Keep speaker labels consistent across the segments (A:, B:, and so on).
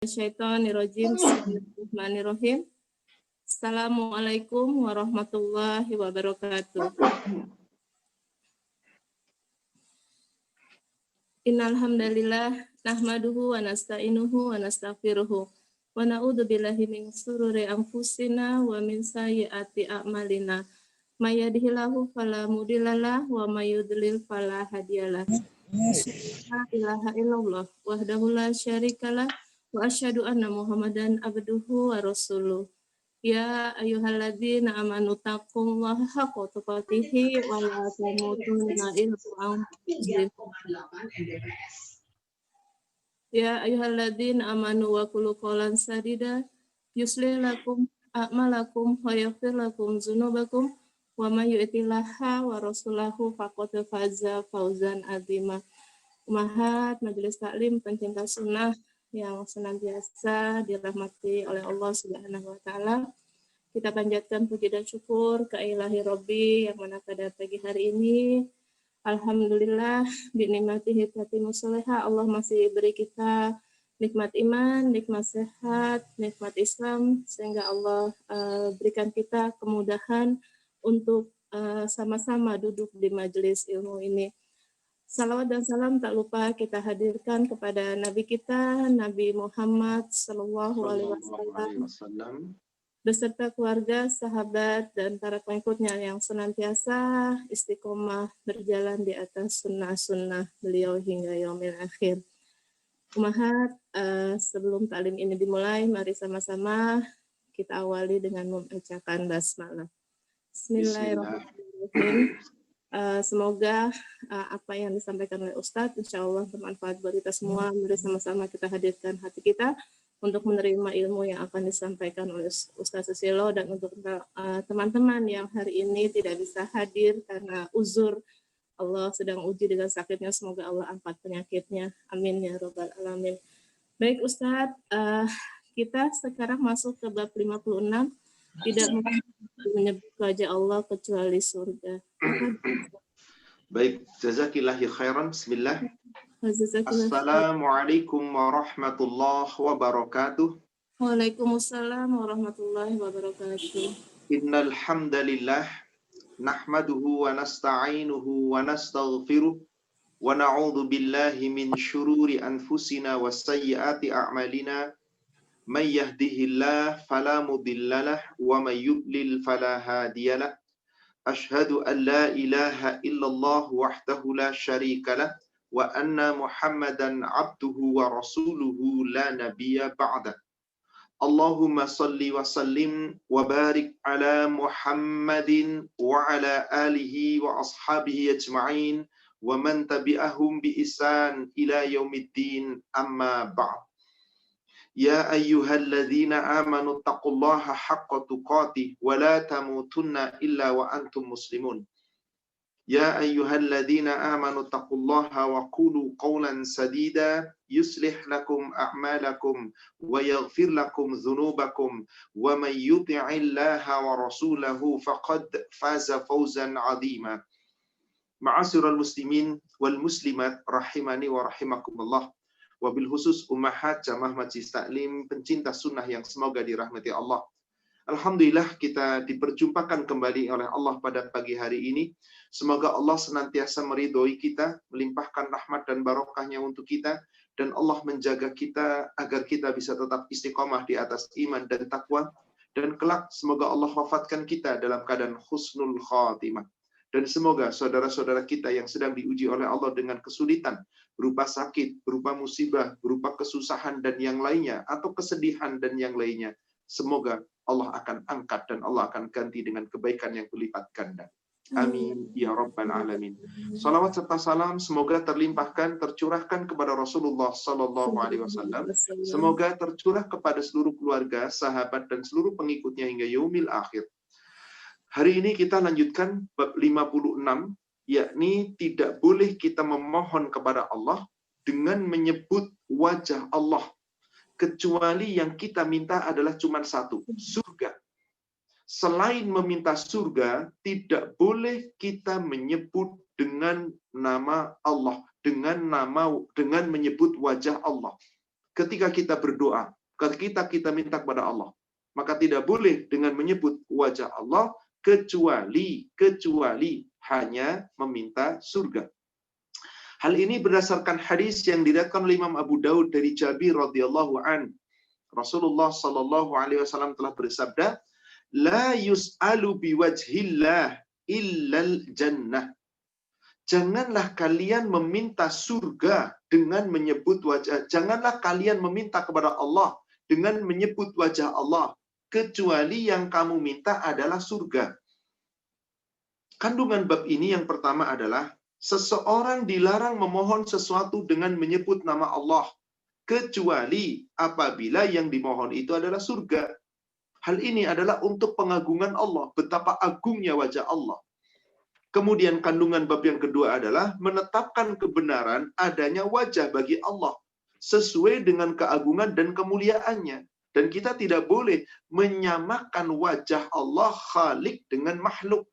A: Syaitonirrajim. Bismillahirrahmanirrahim. Assalamualaikum warahmatullahi wabarakatuh. Innal hamdalillah nahmaduhu wa nasta'inuhu wa nastaghfiruhu wa na'udzu billahi min shururi anfusina wa min sayyiati a'malina. May yahdihillahu fala mudhillalah wa may yudlil fala hadiyalah. La ilaha illallah wahdahu la syarikalah wa asyhadu anna Muhammadan abduhu wa rasuluh. Ya ayyuhalladzina amanu taqullaha haqqa tuqatih wa la tamutunna illa wa antum muslimun. Ya ayyuhalladzina amanu wa qulu qawlan sadida yuslih lakum a'malakum wa yaghfir lakum dzunubakum wa may yuti'illaha wa rasulahu faqad faza fawzan 'azima. Umahat Majelis Taklim pencinta sunnah yang senantiasa dirahmati oleh Allah Subhanahu wa taala. Kita panjatkan puji dan syukur ke Ilahi Robbi yang mana pada pagi hari ini alhamdulillah bi nikmatihi tatimmus sholiha, Allah masih beri kita nikmat iman, nikmat sehat, nikmat Islam, sehingga Allah berikan kita kemudahan untuk sama-sama duduk di majelis ilmu ini. Salawat dan salam tak lupa kita hadirkan kepada Nabi kita, Nabi Muhammad Sallallahu Alaihi Wasallam, beserta keluarga, sahabat, dan para pengikutnya yang senantiasa istiqomah berjalan di atas sunnah-sunnah beliau hingga yaumil akhir. Umahat, sebelum taklim ini dimulai, mari sama-sama kita awali dengan membacakan basmalah. Bismillahirrahmanirrahim. Semoga apa yang disampaikan oleh Ustadz insya Allah bermanfaat buat kita semua. Mari sama-sama kita hadirkan hati kita untuk menerima ilmu yang akan disampaikan oleh Ustadz Susilo, dan untuk teman-teman yang hari ini tidak bisa hadir karena uzur, Allah sedang uji dengan sakitnya, semoga Allah angkat penyakitnya, amin ya robbal alamin. Baik Ustadz, kita sekarang masuk ke bab 56, tidak menyebut wajah Allah kecuali surga.
B: Baik, jazakillahi khairan. Bismillah. Assalamualaikum warahmatullahi wabarakatuh.
A: Waalaikumsalam warahmatullahi wabarakatuh.
B: Innal hamdalillah nahmaduhu wa nasta'inuhu wa nastaghfiruh wa na'udzu billahi min syururi anfusina wa sayyiati a'malina. May yahdihillahu fala mudhillalah wa may yudlil fala hadiyalah. Ashhadu an la ilaha illallah wahdahu la syarikalah wa anna Muhammadan abduhu wa rasuluhu la nabiyya ba'da. Allahumma salli wa sallim wa barik ala Muhammadin wa ala alihi wa ashabihi ajma'in wa man tabi'ahum bi ihsan ila yaumiddin, amma ba'd. Ya ayyuhalladzina amanu taqullaha haqqa tuqatih wa la tamutunna illa wa antum muslimun. Ya ayyuhalladzina amanu taqullaha wa qulu qawlan sadida yuslih lakum a'malakum wa yaghfir lakum dhunubakum wa may yuti'illaha wa rasulahu faqad faza fawzan 'azima. Ma'asyiral muslimin wal muslimat rahimani wa rahimakumullah. Wabil khusus ummahat jamaah Majelis Taklim pencinta sunnah yang semoga dirahmati Allah. Alhamdulillah kita diperjumpakan kembali oleh Allah pada pagi hari ini. Semoga Allah senantiasa meridhoi kita, melimpahkan rahmat dan barokahnya untuk kita, dan Allah menjaga kita agar kita bisa tetap istiqomah di atas iman dan takwa, dan kelak semoga Allah wafatkan kita dalam keadaan husnul khatimah. Dan semoga saudara-saudara kita yang sedang diuji oleh Allah dengan kesulitan, berupa sakit, berupa musibah, berupa kesusahan dan yang lainnya, atau kesedihan dan yang lainnya, semoga Allah akan angkat dan Allah akan ganti dengan kebaikan yang berlipat ganda. Amin ya rabbal alamin. Salawat serta salam semoga terlimpahkan, tercurahkan kepada Rasulullah Sallallahu Alaihi Wasallam. Semoga tercurah kepada seluruh keluarga, sahabat, dan seluruh pengikutnya hingga yaumil akhir. Hari ini kita lanjutkan bab 56, yakni tidak boleh kita memohon kepada Allah dengan menyebut wajah Allah, kecuali yang kita minta adalah cuma satu, surga. Selain meminta surga, tidak boleh kita menyebut dengan nama Allah, dengan menyebut wajah Allah. ketika kita berdoa, ketika kita minta kepada Allah, maka tidak boleh dengan menyebut wajah Allah kecuali hanya meminta surga. Hal ini berdasarkan hadis yang diriwayatkan oleh Imam Abu Daud dari Jabir radhiyallahu an. Rasulullah sallallahu alaihi wasallam telah bersabda, "La yus'alu biwajhillah illal jannah." Janganlah kalian meminta surga dengan menyebut wajah. Janganlah kalian meminta kepada Allah dengan menyebut wajah Allah, kecuali yang kamu minta adalah surga. Kandungan bab ini yang pertama adalah seseorang dilarang memohon sesuatu dengan menyebut nama Allah, kecuali apabila yang dimohon itu adalah surga. Hal ini adalah untuk pengagungan Allah, betapa agungnya wajah Allah. Kemudian kandungan bab yang kedua adalah menetapkan kebenaran adanya wajah bagi Allah sesuai dengan keagungan dan kemuliaannya. Dan kita tidak boleh menyamakan wajah Allah Khalik dengan makhluk.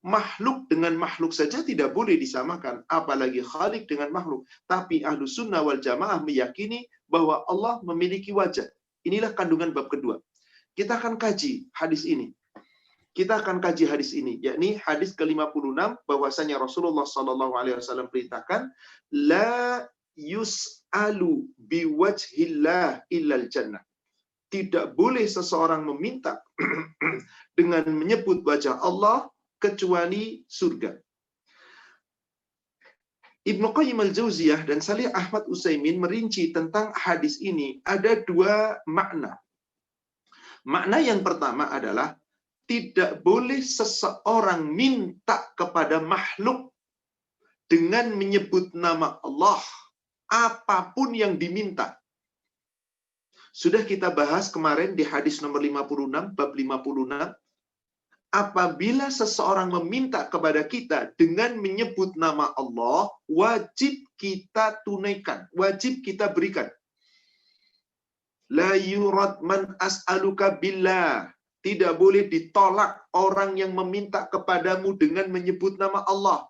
B: Makhluk dengan makhluk saja tidak boleh disamakan, apalagi Khalik dengan makhluk. Tapi Ahlus Sunnah wal Jamaah meyakini bahwa Allah memiliki wajah. Inilah kandungan bab kedua. Kita akan kaji hadis ini. Yakni hadis ke-56 bahwasanya Rasulullah sallallahu alaihi wasallam perintahkan la yus'alu biwajhillah illal jannah. Tidak boleh seseorang meminta dengan menyebut wajah Allah kecuali surga. Ibnu Qayyim al-Jauziyah dan Shalih Ahmad Utsaimin merinci tentang hadis ini ada dua makna. Makna yang pertama adalah tidak boleh seseorang minta kepada makhluk dengan menyebut nama Allah, apapun yang diminta. Sudah kita bahas kemarin di hadis nomor 56, bab 56. Apabila seseorang meminta kepada kita dengan menyebut nama Allah, wajib kita tunaikan, wajib kita berikan. La yurad man as'aluka billah. Tidak boleh ditolak orang yang meminta kepadamu dengan menyebut nama Allah.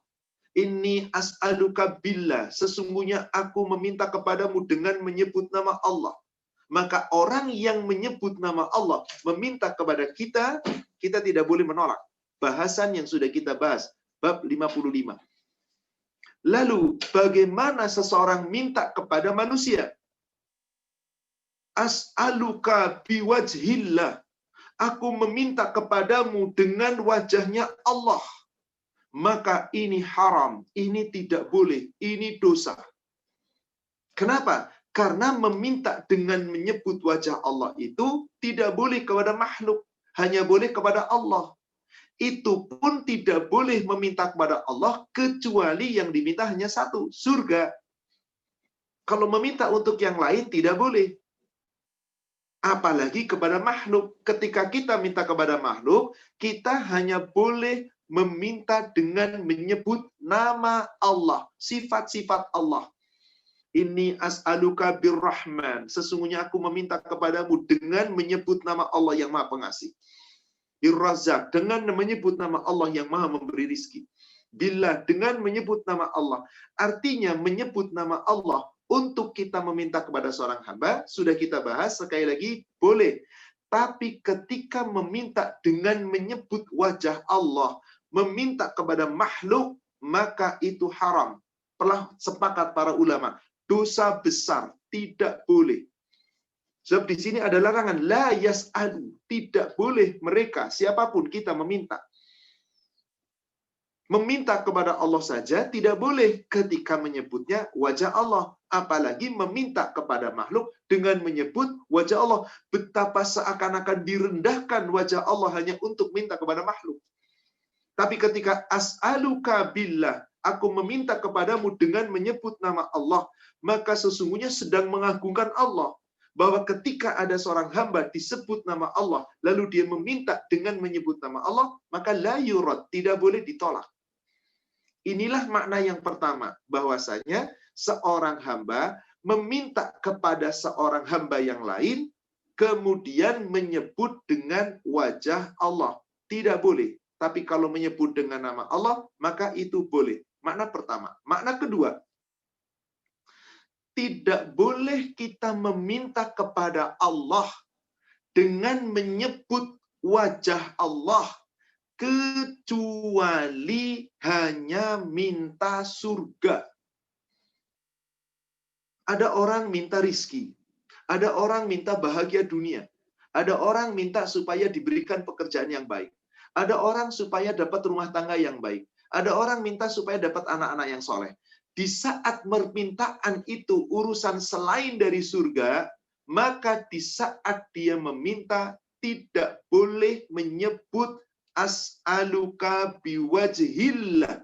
B: Inni as'aluka billah. Sesungguhnya aku meminta kepadamu dengan menyebut nama Allah. Maka orang yang menyebut nama Allah meminta kepada kita, kita tidak boleh menolak. Bahasan yang sudah kita bahas, bab 55. Lalu, bagaimana seseorang minta kepada manusia? As'aluka biwajhillah. Aku meminta kepadamu dengan wajahnya Allah. Maka ini haram, ini tidak boleh, ini dosa. Kenapa? Karena meminta dengan menyebut wajah Allah itu tidak boleh kepada makhluk, hanya boleh kepada Allah. Itu pun tidak boleh meminta kepada Allah kecuali yang diminta hanya satu, surga. Kalau meminta untuk yang lain tidak boleh. Apalagi kepada makhluk. Ketika kita minta kepada makhluk, kita hanya boleh meminta dengan menyebut nama Allah, sifat-sifat Allah. Inni as'aluka birrahman. Sesungguhnya aku meminta kepadamu dengan menyebut nama Allah yang Maha Pengasih. Birrazak, dengan menyebut nama Allah yang Maha memberi rizki. Billah, dengan menyebut nama Allah. Artinya menyebut nama Allah untuk kita meminta kepada seorang hamba, sudah kita bahas, sekali lagi, boleh. Tapi ketika meminta dengan menyebut wajah Allah, meminta kepada makhluk, maka itu haram. Telah sepakat para ulama. Dosa besar, tidak boleh. Sebab di sini ada larangan, la yas'alu, tidak boleh mereka, siapapun kita meminta. Meminta kepada Allah saja tidak boleh ketika menyebutnya wajah Allah. Apalagi meminta kepada makhluk dengan menyebut wajah Allah. Betapa seakan-akan direndahkan wajah Allah hanya untuk minta kepada makhluk. Tapi ketika as'aluka billah, aku meminta kepadamu dengan menyebut nama Allah, maka sesungguhnya sedang mengagungkan Allah. Bahwa ketika ada seorang hamba disebut nama Allah, lalu dia meminta dengan menyebut nama Allah, maka la yurad, tidak boleh ditolak. Inilah makna yang pertama, bahwasanya seorang hamba meminta kepada seorang hamba yang lain, kemudian menyebut dengan wajah Allah. Tidak boleh. Tapi kalau menyebut dengan nama Allah, maka itu boleh. Makna pertama. Makna kedua, tidak boleh kita meminta kepada Allah dengan menyebut wajah Allah kecuali hanya minta surga. Ada orang minta rizki, ada orang minta bahagia dunia, ada orang minta supaya diberikan pekerjaan yang baik, ada orang supaya dapat rumah tangga yang baik, ada orang minta supaya dapat anak-anak yang soleh. Di saat permintaan itu urusan selain dari surga, maka di saat dia meminta tidak boleh menyebut as'aluka biwajhillah.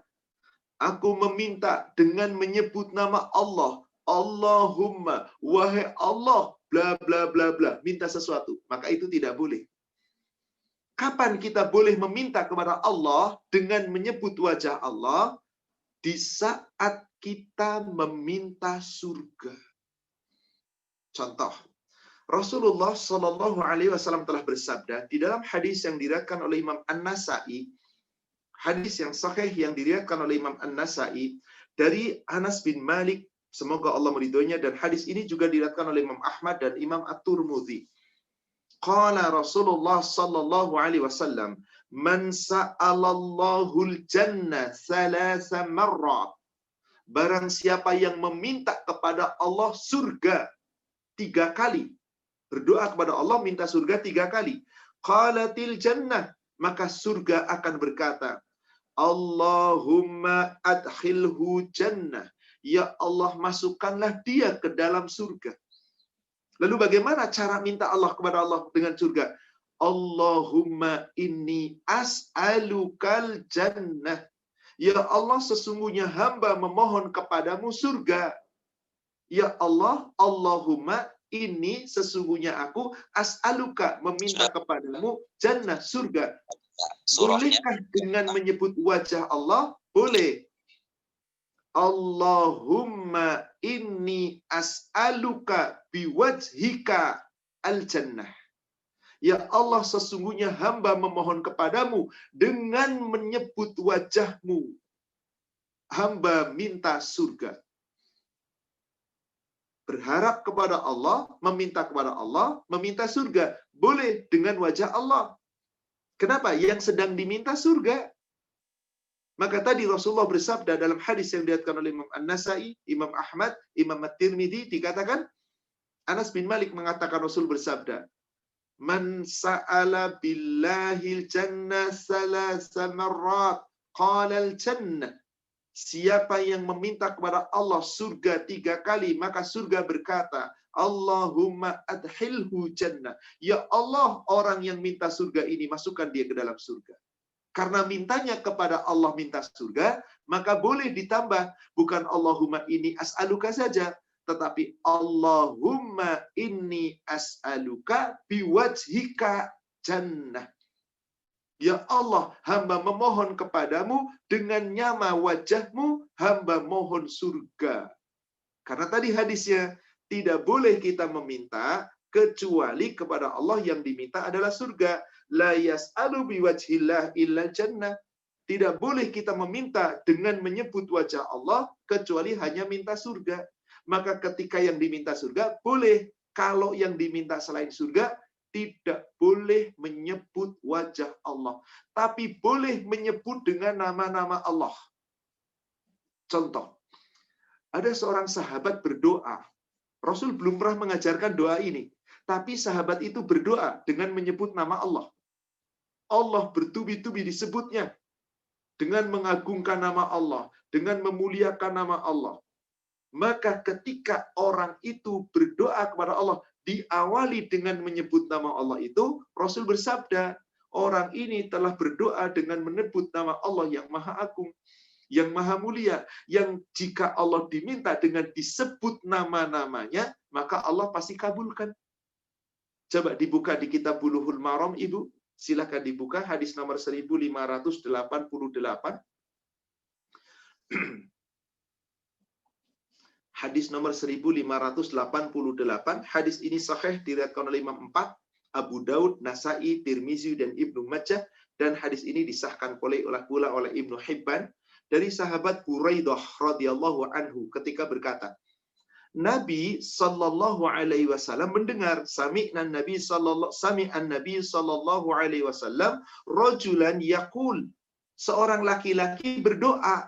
B: Aku meminta dengan menyebut nama Allah. Allahumma, wahai Allah, bla bla bla bla, minta sesuatu. Maka itu tidak boleh. Kapan kita boleh meminta kepada Allah dengan menyebut wajah Allah? Di saat kita meminta surga. Contoh, Rasulullah Shallallahu Alaihi Wasallam telah bersabda di dalam hadis yang diriwayatkan oleh Imam An-Nasai, hadis yang sahih yang diriwayatkan oleh Imam An-Nasai dari Anas bin Malik, semoga Allah meridhoinya, dan hadis ini juga diriwayatkan oleh Imam Ahmad dan Imam At-Tirmidzi. Qala Rasulullah Shallallahu Alaihi Wasallam, man sa'alallahul jannah thalatha marrat. Barang siapa yang meminta kepada Allah surga 3 kali. Berdoa kepada Allah minta surga 3 kali. Qalatil jannah, maka surga akan berkata, Allahumma adkhilhu jannah. Ya Allah, masukkanlah dia ke dalam surga. Lalu bagaimana cara minta Allah kepada Allah dengan surga? Allahumma inni as'alukal jannah. Ya Allah, sesungguhnya hamba memohon kepadamu surga. Ya Allah, Allahumma inni, sesungguhnya aku as'aluka, meminta kepadamu jannah, surga. Bolehkah dengan menyebut wajah Allah? Boleh. Allahumma inni as'aluka biwajhika al-jannah. Ya Allah, sesungguhnya hamba memohon kepadamu dengan menyebut wajahmu. Hamba minta surga. Berharap kepada Allah, meminta kepada Allah, meminta surga. Boleh dengan wajah Allah. Kenapa? Yang sedang diminta surga. Maka tadi Rasulullah bersabda dalam hadis yang diriwayatkan oleh Imam An-Nasai, Imam Ahmad, Imam At-Tirmidzi, dikatakan, Anas bin Malik mengatakan Rasul bersabda, man sa'ala billahil jannah salasa marrat qalal jannah. Siapa yang meminta kepada Allah surga 3 kali, maka surga berkata, Allahumma adkhilhu jannah. Ya Allah, orang yang minta surga ini masukkan dia ke dalam surga. Karena mintanya kepada Allah minta surga, maka boleh ditambah, bukan Allahumma inni as'aluka saja, tetapi Allahumma inni as'aluka biwajhika jannah. Ya Allah, hamba memohon kepadamu dengan nyama wajahmu, hamba mohon surga. Karena tadi hadisnya, tidak boleh kita meminta kecuali kepada Allah, yang diminta adalah surga. La yas'alu biwajhillah illa jannah. Tidak boleh kita meminta dengan menyebut wajah Allah kecuali hanya minta surga. Maka ketika yang diminta surga boleh. Kalau yang diminta selain surga tidak boleh menyebut wajah Allah. Tapi boleh menyebut dengan nama-nama Allah. Contoh, ada seorang sahabat berdoa. Rasul belum pernah mengajarkan doa ini. Tapi sahabat itu berdoa dengan menyebut nama Allah. Allah bertubi-tubi disebutnya. Dengan mengagungkan nama Allah. Dengan memuliakan nama Allah. Maka ketika orang itu berdoa kepada Allah, diawali dengan menyebut nama Allah itu, Rasul bersabda, orang ini telah berdoa dengan menyebut nama Allah yang maha agung, yang maha mulia, yang jika Allah diminta dengan disebut nama-namanya, maka Allah pasti kabulkan. Coba dibuka di kitab Bulughul Maram, Ibu. Silakan dibuka hadis nomor 1588. Hadis nomor 1588. Hadis ini sahih diriwayatkan oleh Imam 4, Abu Daud, Nasai, Tirmizi, dan Ibnu Majah. Dan hadis ini disahkan pula oleh Ibnu Hibban dari sahabat Buraidah radhiyallahu anhu ketika berkata, Nabi sallallahu alaihi wasallam mendengar, sami'an Nabi sallallahu alaihi wasallam rajulan yaqul, seorang laki-laki berdoa.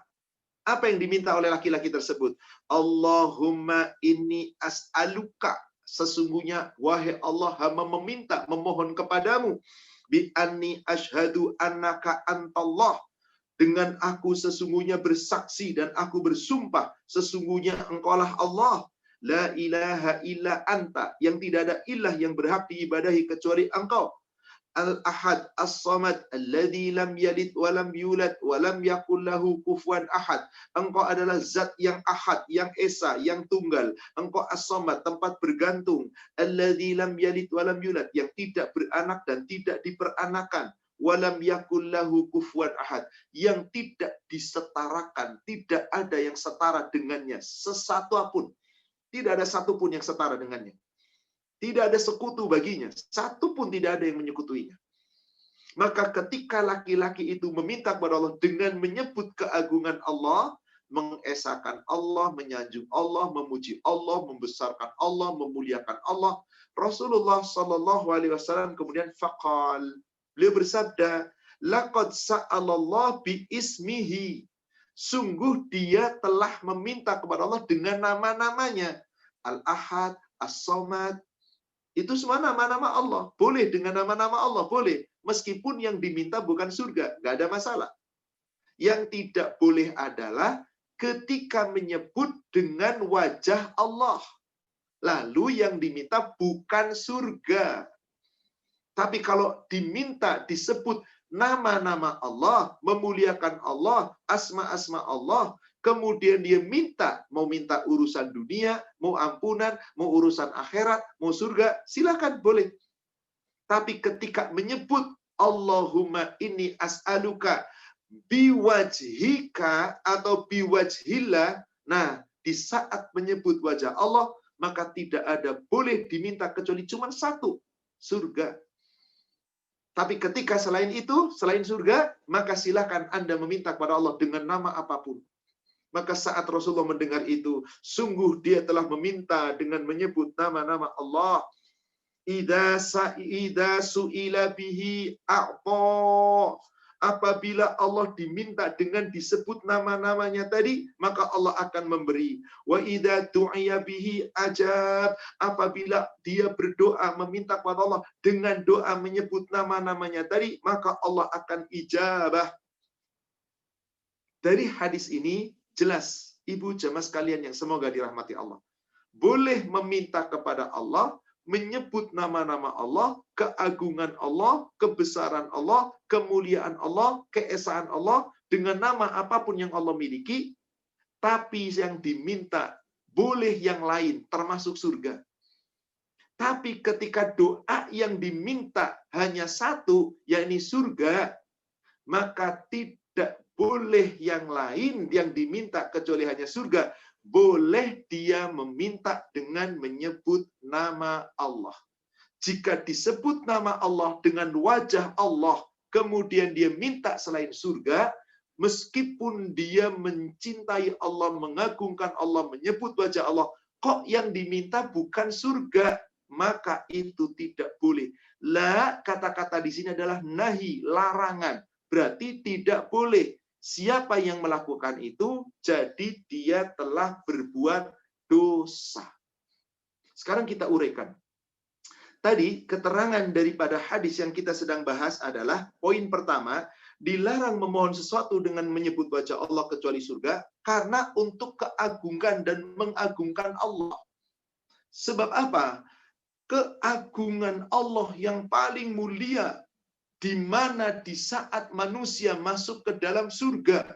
B: Apa yang diminta oleh laki-laki tersebut? Allahumma inni as'aluka, sesungguhnya wahai Allah, hamba meminta, memohon kepadamu, bi anni asyhadu annaka antallah, dengan aku sesungguhnya bersaksi dan aku bersumpah sesungguhnya engkaulah Allah, la ilaha illa anta, yang tidak ada ilah yang berhak diibadahi kecuali engkau, al-ahad as-samad alladzi lam yalid wa lam yulad wa lam yakul lahu kufuwan ahad. Engkau adalah zat yang ahad, yang esa, yang tunggal. Engkau as-samad, tempat bergantung, alladzi lam yalid wa lam yulad, yang tidak beranak dan tidak diperanakan, wa lam yakul lahu kufuwan ahad, yang tidak disetarakan, tidak ada yang setara dengannya, sesatu pun. Tidak ada satu pun yang setara dengannya. Tidak ada sekutu baginya. Satu pun tidak ada yang menyekutuinya. Maka ketika laki-laki itu meminta kepada Allah dengan menyebut keagungan Allah, mengesahkan Allah, menyanjung Allah, memuji Allah, membesarkan Allah, memuliakan Allah, Rasulullah Shallallahu Alaihi Wasallam kemudian faqal, beliau bersabda, laqad sa'alallah bi ismihi, sungguh dia telah meminta kepada Allah dengan nama-namanya, Al-Ahad, As-Samad. Itu semua nama-nama Allah. Boleh dengan nama-nama Allah, boleh. Meskipun yang diminta bukan surga, nggak ada masalah. Yang tidak boleh adalah ketika menyebut dengan wajah Allah. Lalu yang diminta bukan surga. Tapi kalau diminta disebut nama-nama Allah, memuliakan Allah, asma-asma Allah, kemudian dia mau minta urusan dunia, mau ampunan, mau urusan akhirat, mau surga, silakan, boleh. Tapi ketika menyebut Allahumma inni as'aluka biwajhika atau biwajhillah, nah di saat menyebut wajah Allah, maka tidak ada boleh diminta kecuali cuma satu, surga. Tapi ketika selain itu, selain surga, maka silakan Anda meminta kepada Allah dengan nama apapun. Maka saat Rasulullah mendengar itu, sungguh dia telah meminta dengan menyebut nama-nama Allah. Idza su'ila bihi a'ta. Apabila Allah diminta dengan disebut nama-namanya tadi, maka Allah akan memberi. Wa idza du'iya bihi ajab. Apabila dia berdoa meminta kepada Allah dengan doa menyebut nama-namanya tadi, maka Allah akan ijabah. Dari hadis ini jelas, ibu jamaah sekalian yang semoga dirahmati Allah, boleh meminta kepada Allah, menyebut nama-nama Allah, keagungan Allah, kebesaran Allah, kemuliaan Allah, keesaan Allah, dengan nama apapun yang Allah miliki, tapi yang diminta boleh yang lain, termasuk surga. Tapi ketika doa yang diminta hanya satu, yakni surga, maka tidak boleh yang lain yang diminta kecuali hanya surga. Boleh dia meminta dengan menyebut nama Allah. Jika disebut nama Allah dengan wajah Allah, kemudian dia minta selain surga, meskipun dia mencintai Allah, mengagungkan Allah, menyebut wajah Allah, kok yang diminta bukan surga, maka itu tidak boleh. La, kata-kata di sini adalah nahi, larangan. Berarti tidak boleh. Siapa yang melakukan itu, jadi dia telah berbuat dosa. Sekarang kita uraikan. Tadi, keterangan daripada hadis yang kita sedang bahas adalah, poin pertama, dilarang memohon sesuatu dengan menyebut wajah Allah kecuali surga, karena untuk keagungan dan mengagungkan Allah. Sebab apa? Keagungan Allah yang paling mulia, di mana di saat manusia masuk ke dalam surga,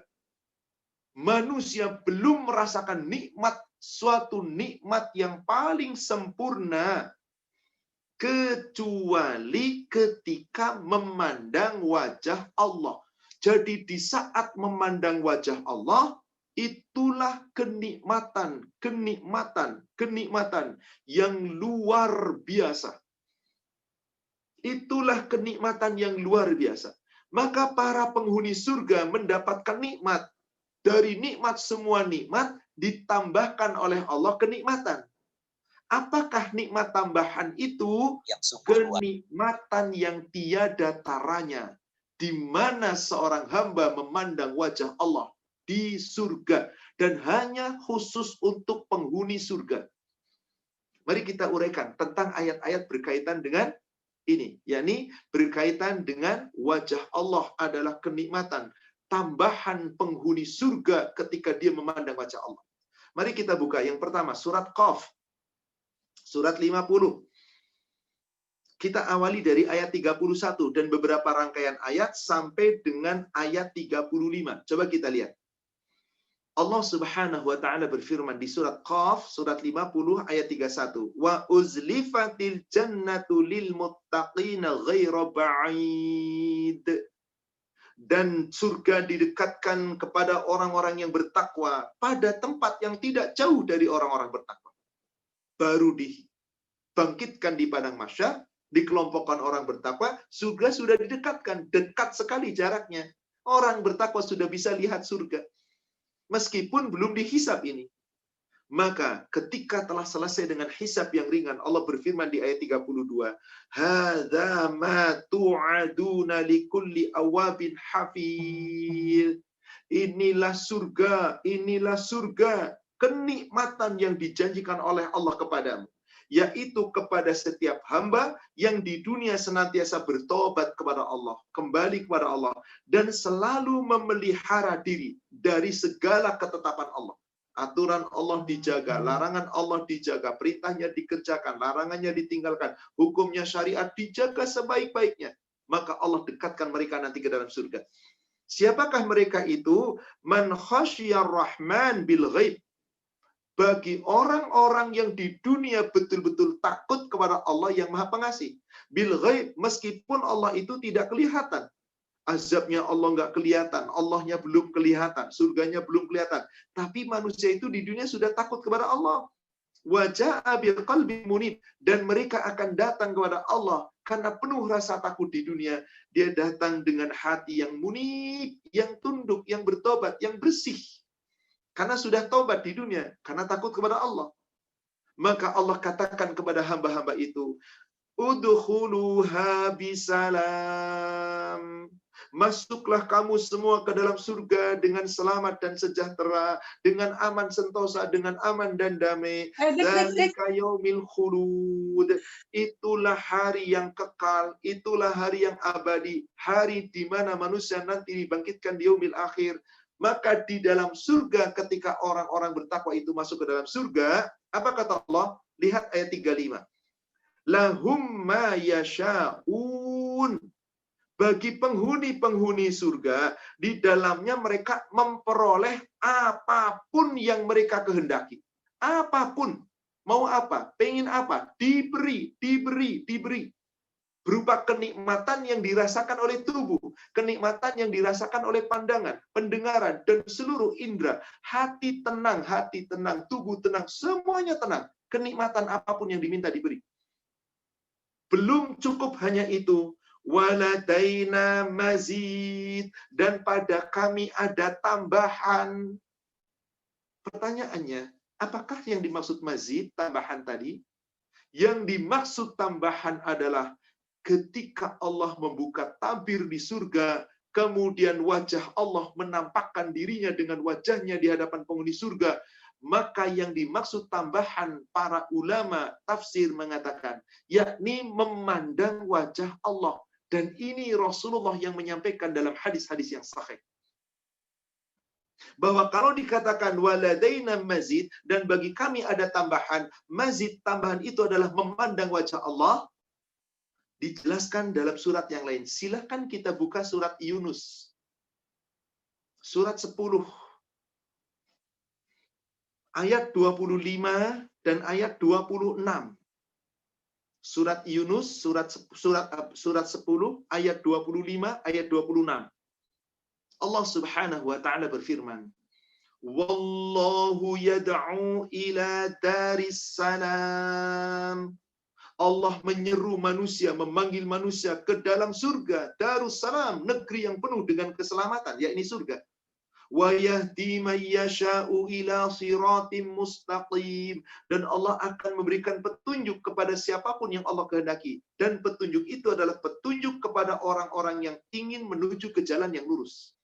B: manusia belum merasakan nikmat, suatu nikmat yang paling sempurna, kecuali ketika memandang wajah Allah. Jadi di saat memandang wajah Allah, itulah kenikmatan yang luar biasa. Itulah kenikmatan yang luar biasa. Maka para penghuni surga mendapatkan nikmat. Dari nikmat semua nikmat, ditambahkan oleh Allah kenikmatan. Apakah nikmat tambahan itu? Kenikmatan yang tiada taranya, di mana seorang hamba memandang wajah Allah di surga, dan hanya khusus untuk penghuni surga. Mari kita uraikan tentang ayat-ayat berkaitan dengan ini, yakni berkaitan dengan wajah Allah adalah kenikmatan tambahan penghuni surga ketika dia memandang wajah Allah. Mari kita buka yang pertama, surat Qaf, surat 50. Kita awali dari ayat 31 dan beberapa rangkaian ayat sampai dengan ayat 35. Coba kita lihat. Allah Subhanahu wa taala berfirman di surat Qaf, surat 50 ayat 31. Wa uzlifatil jannatu lil muttaqina ghaira ba'id. Dan surga didekatkan kepada orang-orang yang bertakwa pada tempat yang tidak jauh dari orang-orang bertakwa. Baru dibangkitkan di padang mahsyar, dikelompokkan orang bertakwa, surga sudah didekatkan, dekat sekali jaraknya. Orang bertakwa sudah bisa lihat surga. Meskipun belum dihisab ini. Maka ketika telah selesai dengan hisab yang ringan, Allah berfirman di ayat 32, "Hadza ma tu'aduna likulli awabin hafiz." Inilah surga, kenikmatan yang dijanjikan oleh Allah kepadamu, yaitu kepada setiap hamba yang di dunia senantiasa bertobat kepada Allah, kembali kepada Allah, dan selalu memelihara diri dari segala ketetapan Allah. Aturan Allah dijaga, larangan Allah dijaga, perintahnya dikerjakan, larangannya ditinggalkan, hukumnya syariat dijaga sebaik-baiknya. Maka Allah dekatkan mereka nanti ke dalam surga. Siapakah mereka itu? Man khasyiyar rahman bil ghaib. Bagi orang-orang yang di dunia betul-betul takut kepada Allah yang Maha Pengasih. Bil ghaib, meskipun Allah itu tidak kelihatan. Azabnya Allah nggak kelihatan, Allahnya belum kelihatan, surganya belum kelihatan. Tapi manusia itu di dunia sudah takut kepada Allah. Waja'a bil qalbi munib, dan mereka akan datang kepada Allah karena penuh rasa takut di dunia. Dia datang dengan hati yang munib, yang tunduk, yang bertobat, yang bersih. Karena sudah taubat di dunia, karena takut kepada Allah. Maka Allah katakan kepada hamba-hamba itu, udkhuluha bisalam. Masuklah kamu semua ke dalam surga dengan selamat dan sejahtera, dengan aman sentosa, dengan aman dan damai. Dzalika yaumil khulud. Itulah hari yang kekal, itulah hari yang abadi, hari di mana manusia nanti dibangkitkan di yaumil akhir. Maka di dalam surga ketika orang-orang bertakwa itu masuk ke dalam surga, apa kata Allah? Lihat ayat 35. Lahum ma yasha'un. Bagi penghuni-penghuni surga, di dalamnya mereka memperoleh apapun yang mereka kehendaki. Apapun. Mau apa? Pengen apa? Diberi. Berupa kenikmatan yang dirasakan oleh tubuh, kenikmatan yang dirasakan oleh pandangan, pendengaran, dan seluruh indera. Hati tenang, tubuh tenang, semuanya tenang. Kenikmatan apapun yang diminta diberi. Belum cukup hanya itu. Waladaina mazid, dan pada kami ada tambahan. Pertanyaannya, apakah yang dimaksud mazid, tambahan tadi? Yang dimaksud tambahan adalah ketika Allah membuka tabir di surga, kemudian wajah Allah menampakkan dirinya dengan wajahnya di hadapan penghuni surga, maka yang dimaksud tambahan para ulama tafsir mengatakan, yakni memandang wajah Allah. Dan ini Rasulullah yang menyampaikan dalam hadis-hadis yang sahih. Bahwa kalau dikatakan waladaina mazid, dan bagi kami ada tambahan, mazid, tambahan itu adalah memandang wajah Allah, dijelaskan dalam surat yang lain. Silakan kita buka surat Yunus. Surat 10. Ayat 25 dan ayat 26. Surat Yunus, surat 10, ayat 25, ayat 26. Allah Subhanahu wa taala berfirman, Wallahu yad'u ila daris salam. Allah menyeru manusia, memanggil manusia ke dalam surga, Darussalam, negeri yang penuh dengan keselamatan, yakni surga. wa yahdi man yasha'u ila siratim mustaqim, dan Allah akan memberikan petunjuk kepada siapapun yang Allah kehendaki, dan petunjuk itu adalah petunjuk kepada orang-orang yang ingin menuju ke jalan yang lurus.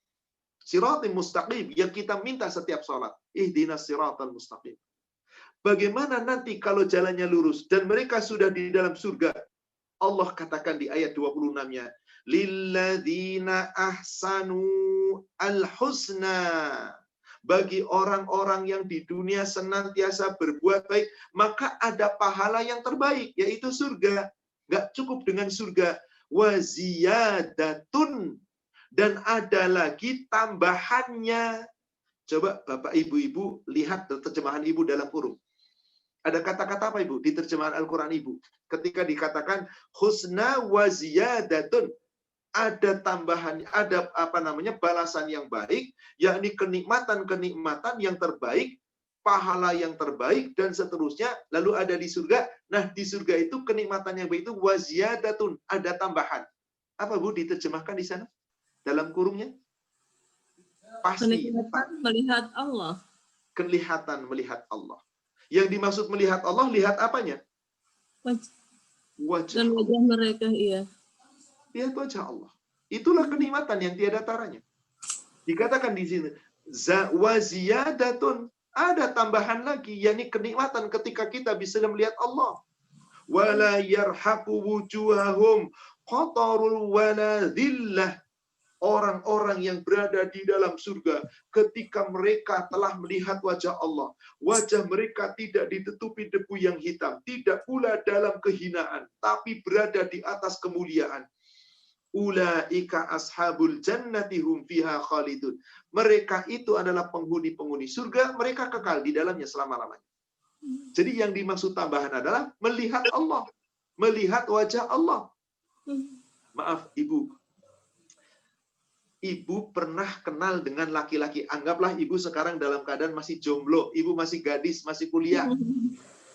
B: Siratim mustaqim yang kita minta setiap sholat. Ihdinas siratal mustaqim. Bagaimana nanti kalau jalannya lurus dan mereka sudah di dalam surga? Allah katakan di ayat 26-nya, lilladzina ahsanu al-husna. Bagi orang-orang yang di dunia senantiasa berbuat baik, maka ada pahala yang terbaik, yaitu surga. Nggak cukup dengan surga. Wa ziyadatun. Dan ada lagi tambahannya. Coba Bapak Ibu-Ibu lihat terjemahan Ibu dalam kurung. Ada kata-kata apa Ibu di terjemahan Al-Quran Ibu? Ketika dikatakan husna wa ziyadatun. Ada tambahan, ada balasan yang baik, yakni kenikmatan-kenikmatan yang terbaik, pahala yang terbaik, dan seterusnya. Lalu ada di surga. Nah, di surga itu kenikmatan yang baik itu wa ziyadatun. Ada tambahan. Apa Bu diterjemahkan di sana? Dalam kurungnya? Pasti.
A: Kelihatan melihat Allah.
B: Kelihatan melihat Allah. Yang dimaksud melihat Allah, lihat apanya? Wajah.
A: Dan wajah mereka, iya.
B: Lihat wajah Allah. Itulah kenikmatan yang tiada taranya. Dikatakan di sini, wa ziyadatun. Ada tambahan lagi, yakni kenikmatan ketika kita bisa melihat Allah. Wala yarhaqu wujuhahum qatarul wala dhillah. Orang-orang yang berada di dalam surga, ketika mereka telah melihat wajah Allah, wajah mereka tidak ditutupi debu yang hitam, tidak pula dalam kehinaan, tapi berada di atas kemuliaan. Ulaika ashabul jannati hum fiha khalidun. Mereka itu adalah penghuni-penghuni surga, mereka kekal di dalamnya selama-lamanya. Jadi yang dimaksud tambahan adalah melihat Allah, melihat wajah Allah. Maaf, Ibu. Ibu pernah kenal dengan laki-laki. Anggaplah ibu sekarang dalam keadaan masih jomblo. Ibu masih gadis, masih kuliah.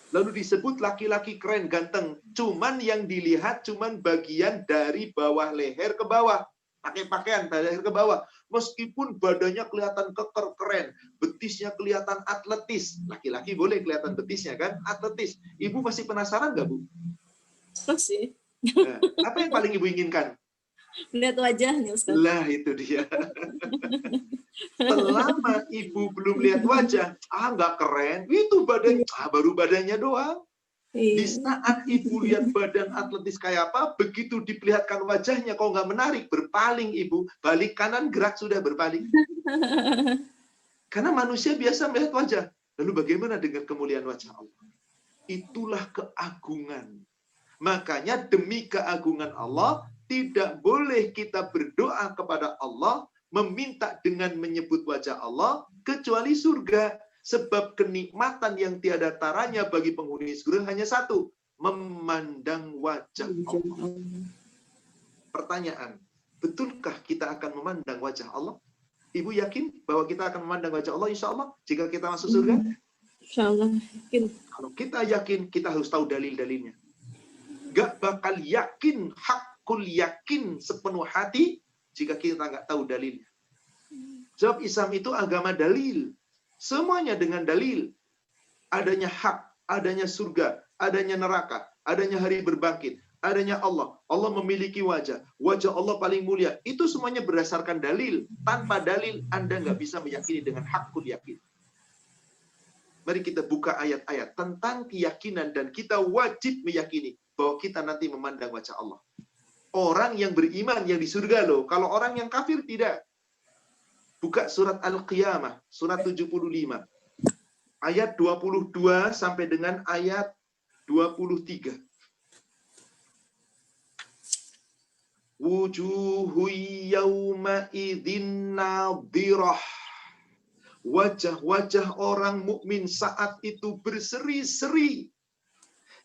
B: Lalu disebut laki-laki keren, ganteng. Cuman yang dilihat cuman bagian dari bawah leher ke bawah. Pakai pakaian dari leher ke bawah. Meskipun badannya kelihatan keker, keren. Betisnya kelihatan atletis. Laki-laki boleh kelihatan betisnya kan? Atletis. Ibu masih penasaran nggak Bu?
A: Masih.
B: Nah, apa yang paling ibu inginkan?
A: Lihat wajahnya, Ustaz.
B: Lah itu dia. Selama ibu belum lihat wajah, nggak keren, itu badan, baru badannya doang. Di saat ibu lihat badan atletis kayak apa, begitu diperlihatkan wajahnya, kok nggak menarik, berpaling ibu, balik kanan gerak sudah berpaling. Karena manusia biasa melihat wajah. Lalu bagaimana dengan kemuliaan wajah Allah? Itulah keagungan. Makanya demi keagungan Allah, tidak boleh kita berdoa kepada Allah, meminta dengan menyebut wajah Allah, kecuali surga. Sebab kenikmatan yang tiada taranya bagi penghuni surga hanya satu, memandang wajah Allah. Pertanyaan, betulkah kita akan memandang wajah Allah? Ibu yakin bahwa kita akan memandang wajah Allah insya Allah jika kita masuk surga?
A: Insya Allah yakin.
B: Kalau kita yakin, kita harus tahu dalil-dalilnya. Gak bakal yakin, hakul yakin sepenuh hati jika kita nggak tahu dalilnya. Sebab Islam itu agama dalil. Semuanya dengan dalil. Adanya hak, adanya surga, adanya neraka, adanya hari berbangkit, adanya Allah. Allah memiliki wajah. Wajah Allah paling mulia. Itu semuanya berdasarkan dalil. Tanpa dalil, Anda nggak bisa meyakini dengan hakul yakin. Mari kita buka ayat-ayat tentang keyakinan dan kita wajib meyakini bahwa kita nanti memandang wajah Allah. Orang yang beriman yang di surga loh. Kalau orang yang kafir tidak. Buka surat Al-Qiyamah, surat 75. Ayat 22 sampai dengan ayat 23. Wujuhu yawma idzin nadhirah. Wajah-wajah orang mukmin saat itu berseri-seri.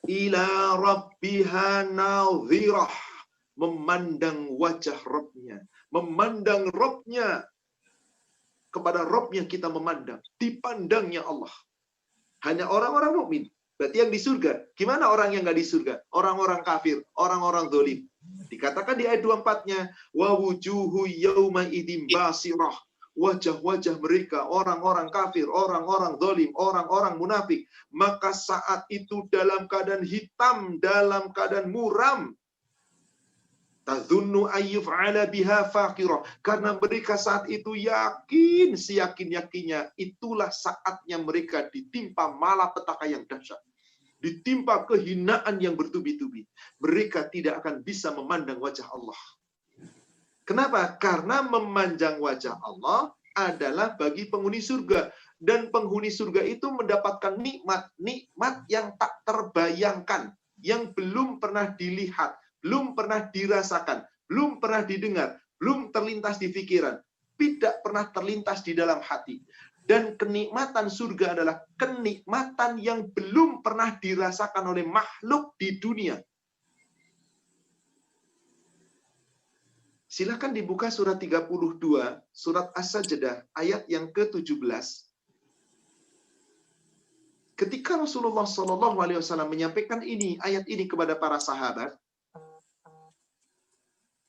B: Ila rabbiha nadhirah. Memandang wajah Rabbnya. Memandang Rabbnya. Kepada Rabbnya kita memandang. Dipandangnya Allah. Hanya orang-orang mukmin. Berarti yang di surga. Gimana orang yang nggak di surga? Orang-orang kafir. Orang-orang zalim. Dikatakan di ayat 24-nya. Wa wujuhu yawma idim basirah. wajah-wajah mereka, orang-orang kafir, orang-orang zalim, orang-orang munafik, maka saat itu dalam keadaan hitam, dalam keadaan muram. Tadhunnu ayyuf'ala biha faqirah. Karena mereka saat itu yakin, seyakin-yakinnya, itulah saatnya mereka ditimpa malapetaka yang dahsyat. Ditimpa kehinaan yang bertubi-tubi. Mereka tidak akan bisa memandang wajah Allah. Kenapa? Karena memandang wajah Allah adalah bagi penghuni surga. Dan penghuni surga itu mendapatkan nikmat-nikmat yang tak terbayangkan. Yang belum pernah dilihat, belum pernah dirasakan, belum pernah didengar, belum terlintas di pikiran, tidak pernah terlintas di dalam hati. Dan kenikmatan surga adalah kenikmatan yang belum pernah dirasakan oleh makhluk di dunia. Silakan dibuka surat 32, surat As-Sajdah, ayat yang ke-17. Ketika Rasulullah SAW menyampaikan ayat ini kepada para sahabat,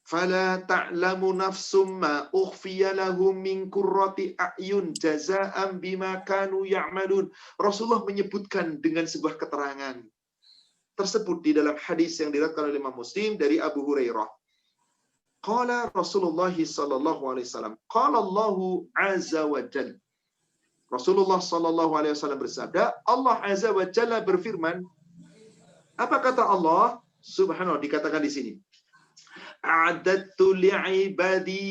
B: Fala ta'lamu nafsum ma ukhfiya lahum min qurrati a'yun jazaa'an bima kanu ya'malun. Rasulullah menyebutkan dengan sebuah keterangan tersebut di dalam hadis yang diriwayatkan oleh Imam Muslim dari Abu Hurairah. Qala Rasulullah sallallahu alaihi wasallam, qala Allahu azza wa jalla. Rasulullah sallallahu alaihi wasallam bersabda, Allah azza wa jalla berfirman. Apa kata Allah? Subhanahu, dikatakan di sini. A'adattu li'ibadati.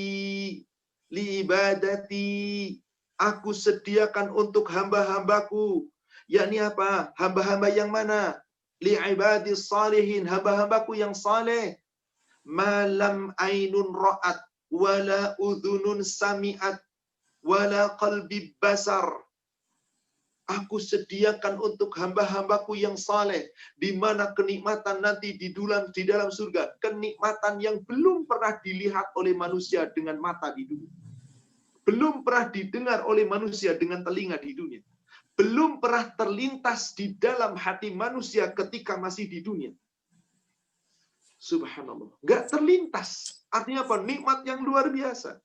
B: Aku sediakan untuk hamba-hambaku. Yakni apa? Hamba-hamba yang mana? Li'ibadis salihin. Hamba-hambaku yang saleh. Malam ainun ra'at. Wala udhunun sami'at. Wala qalbi basar. Aku sediakan untuk hamba-hambaku yang saleh, di mana kenikmatan nanti di dalam surga, kenikmatan yang belum pernah dilihat oleh manusia dengan mata di dunia, belum pernah didengar oleh manusia dengan telinga di dunia, belum pernah terlintas di dalam hati manusia ketika masih di dunia. Subhanallah, nggak terlintas. Artinya apa? Nikmat yang luar biasa.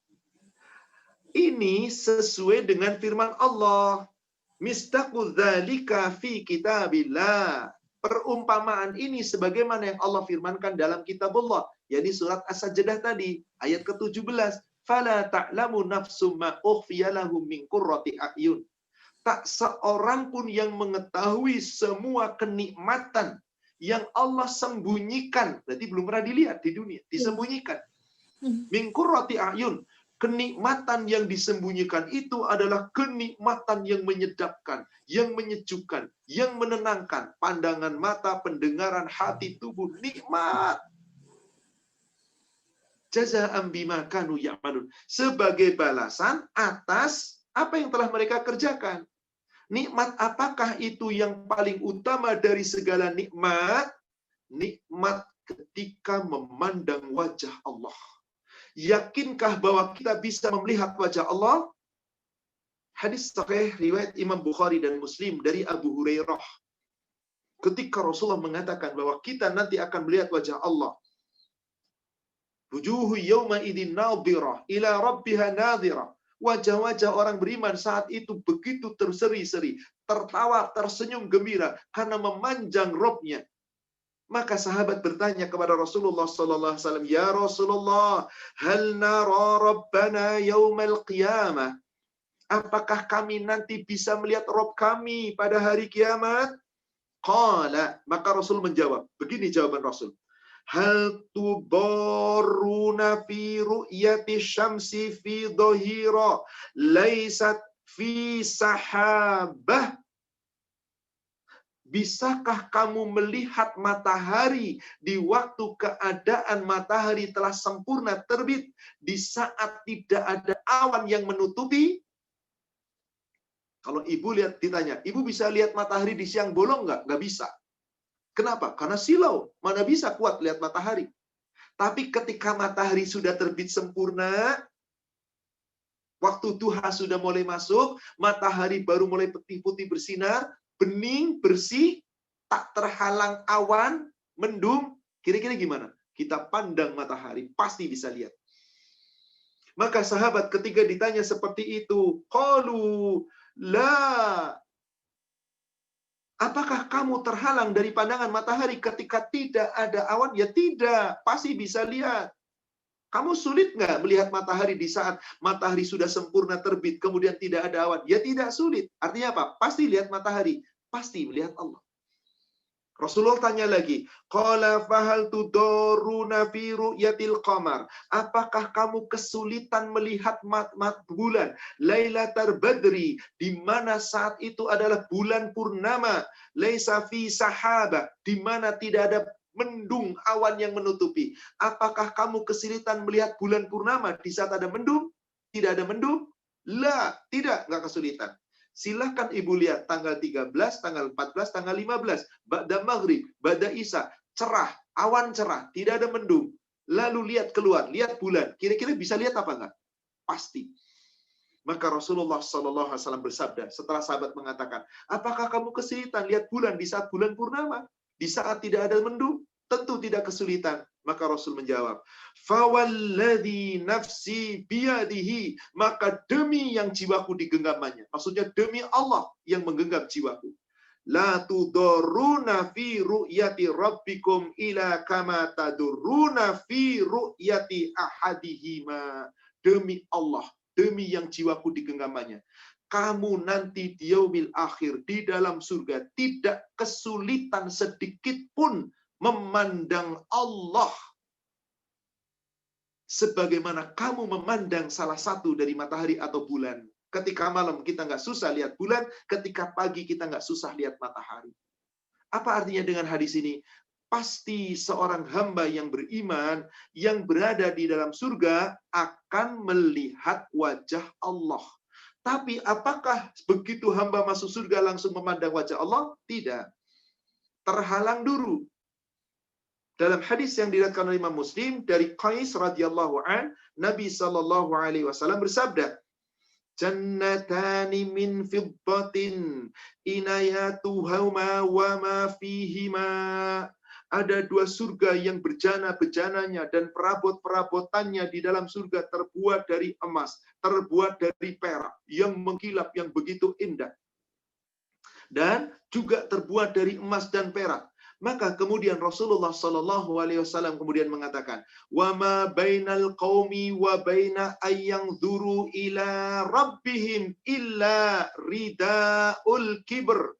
B: Ini sesuai dengan firman Allah. Mistaqu dzalika fi kitabillah. Perumpamaan ini sebagaimana yang Allah firmankan dalam kitabullah, yakni surat As-Sajdah tadi, ayat ke-17. Fala ta'lamu nafsum ma ukhfiya lahum min qurrati a'yun. Tak seorang pun yang mengetahui semua kenikmatan yang Allah sembunyikan, berarti belum pernah dilihat di dunia, disembunyikan. Min qurrati a'yun. Kenikmatan yang disembunyikan itu adalah kenikmatan yang menyedapkan, yang menyejukkan, yang menenangkan. Pandangan mata, pendengaran hati, tubuh, nikmat. Jazaa'an bima kanu ya'malun. Sebagai balasan atas apa yang telah mereka kerjakan. Nikmat apakah itu yang paling utama dari segala nikmat? Nikmat ketika memandang wajah Allah. Yakinkah bahwa kita bisa melihat wajah Allah? Hadis sahih riwayat Imam Bukhari dan Muslim dari Abu Hurairah. Ketika Rasulullah mengatakan bahwa kita nanti akan melihat wajah Allah. Wujuhu yawma idin nadhirah ila rabbiha nadhirah. Wajah-wajah orang beriman saat itu begitu terseri-seri, tertawa, tersenyum gembira karena memanjang Rabb-nya. Maka sahabat bertanya kepada Rasulullah sallallahu alaihi wasallam, "Ya Rasulullah, hal nara rabbana yaumal qiyamah?" Apakah kami nanti bisa melihat Rabb kami pada hari kiamat? Qala, maka Rasul menjawab. Begini jawaban Rasul. Hal tudarruna fi ru'yati syamsi fi dhahira laysat fi sahabah. Bisakah kamu melihat matahari di waktu keadaan matahari telah sempurna terbit, di saat tidak ada awan yang menutupi? Kalau ibu ditanya, ibu bisa lihat matahari di siang bolong nggak? Nggak bisa. Kenapa? Karena silau. Mana bisa kuat lihat matahari. Tapi ketika matahari sudah terbit sempurna, waktu duha sudah mulai masuk, matahari baru mulai putih-putih bersinar, bening, bersih, tak terhalang awan, mendung, kira-kira gimana? Kita pandang matahari, pasti bisa lihat. Maka sahabat ketika ditanya seperti itu, qalu la, apakah kamu terhalang dari pandangan matahari ketika tidak ada awan? Ya tidak, pasti bisa lihat. Kamu sulit nggak melihat matahari di saat matahari sudah sempurna terbit, kemudian tidak ada awan? Ya tidak sulit. Artinya apa? Pasti lihat matahari. Pasti melihat Allah. Rasulullah tanya lagi, qala fahal tudaruna fi ru'yatil qamar? Apakah kamu kesulitan melihat bulan Lailatul Badri, di mana saat itu adalah bulan purnama, laisa fi sahaba, di mana tidak ada mendung awan yang menutupi. Apakah kamu kesulitan melihat bulan purnama di saat ada mendung? Tidak ada mendung? La, tidak, nggak kesulitan. Silahkan ibu lihat tanggal 13, tanggal 14, tanggal 15. Ba'da maghrib, ba'da isya. Cerah, awan cerah, tidak ada mendung. Lalu lihat keluar, lihat bulan. Kira-kira bisa lihat apa enggak? Pasti. Maka Rasulullah SAW bersabda, setelah sahabat mengatakan, apakah kamu kesulitan lihat bulan di saat bulan purnama? Di saat tidak ada mendung? Tentu tidak kesulitan. Maka Rasul menjawab, fawalladzi nafsi biyadihi, maka demi yang jiwaku digenggamannya. Maksudnya demi Allah yang menggenggam jiwaku. La tudoruna fi ru'yati rabbikum ila kama taduruna fi ru'yati ahadihima. Demi Allah, demi yang jiwaku digenggamannya. Kamu nanti di yaumil akhir, di dalam surga, tidak kesulitan sedikit pun memandang Allah sebagaimana kamu memandang salah satu dari matahari atau bulan. Ketika malam kita nggak susah lihat bulan, ketika pagi kita nggak susah lihat matahari. Apa artinya dengan hadis ini? Pasti seorang hamba yang beriman, yang berada di dalam surga, akan melihat wajah Allah. Tapi apakah begitu hamba masuk surga langsung memandang wajah Allah? Tidak. Terhalang dulu. Dalam hadis yang diriwayatkan oleh Imam Muslim dari Qais radhiyallahu an, Nabi sallallahu alaihi wasallam bersabda, "Jannatani min fiddatin inayatuhuma wa ma fihima." Ada dua surga yang bejana-bejananya dan perabot-perabotannya di dalam surga terbuat dari emas, terbuat dari perak yang mengkilap, yang begitu indah. Dan juga terbuat dari emas dan perak. Maka kemudian Rasulullah Shallallahu Alaihi Wasallam kemudian mengatakan, wa ma bainal qaumi wa baina ayyang dzuru ila rabbihim illa ridaul kibr.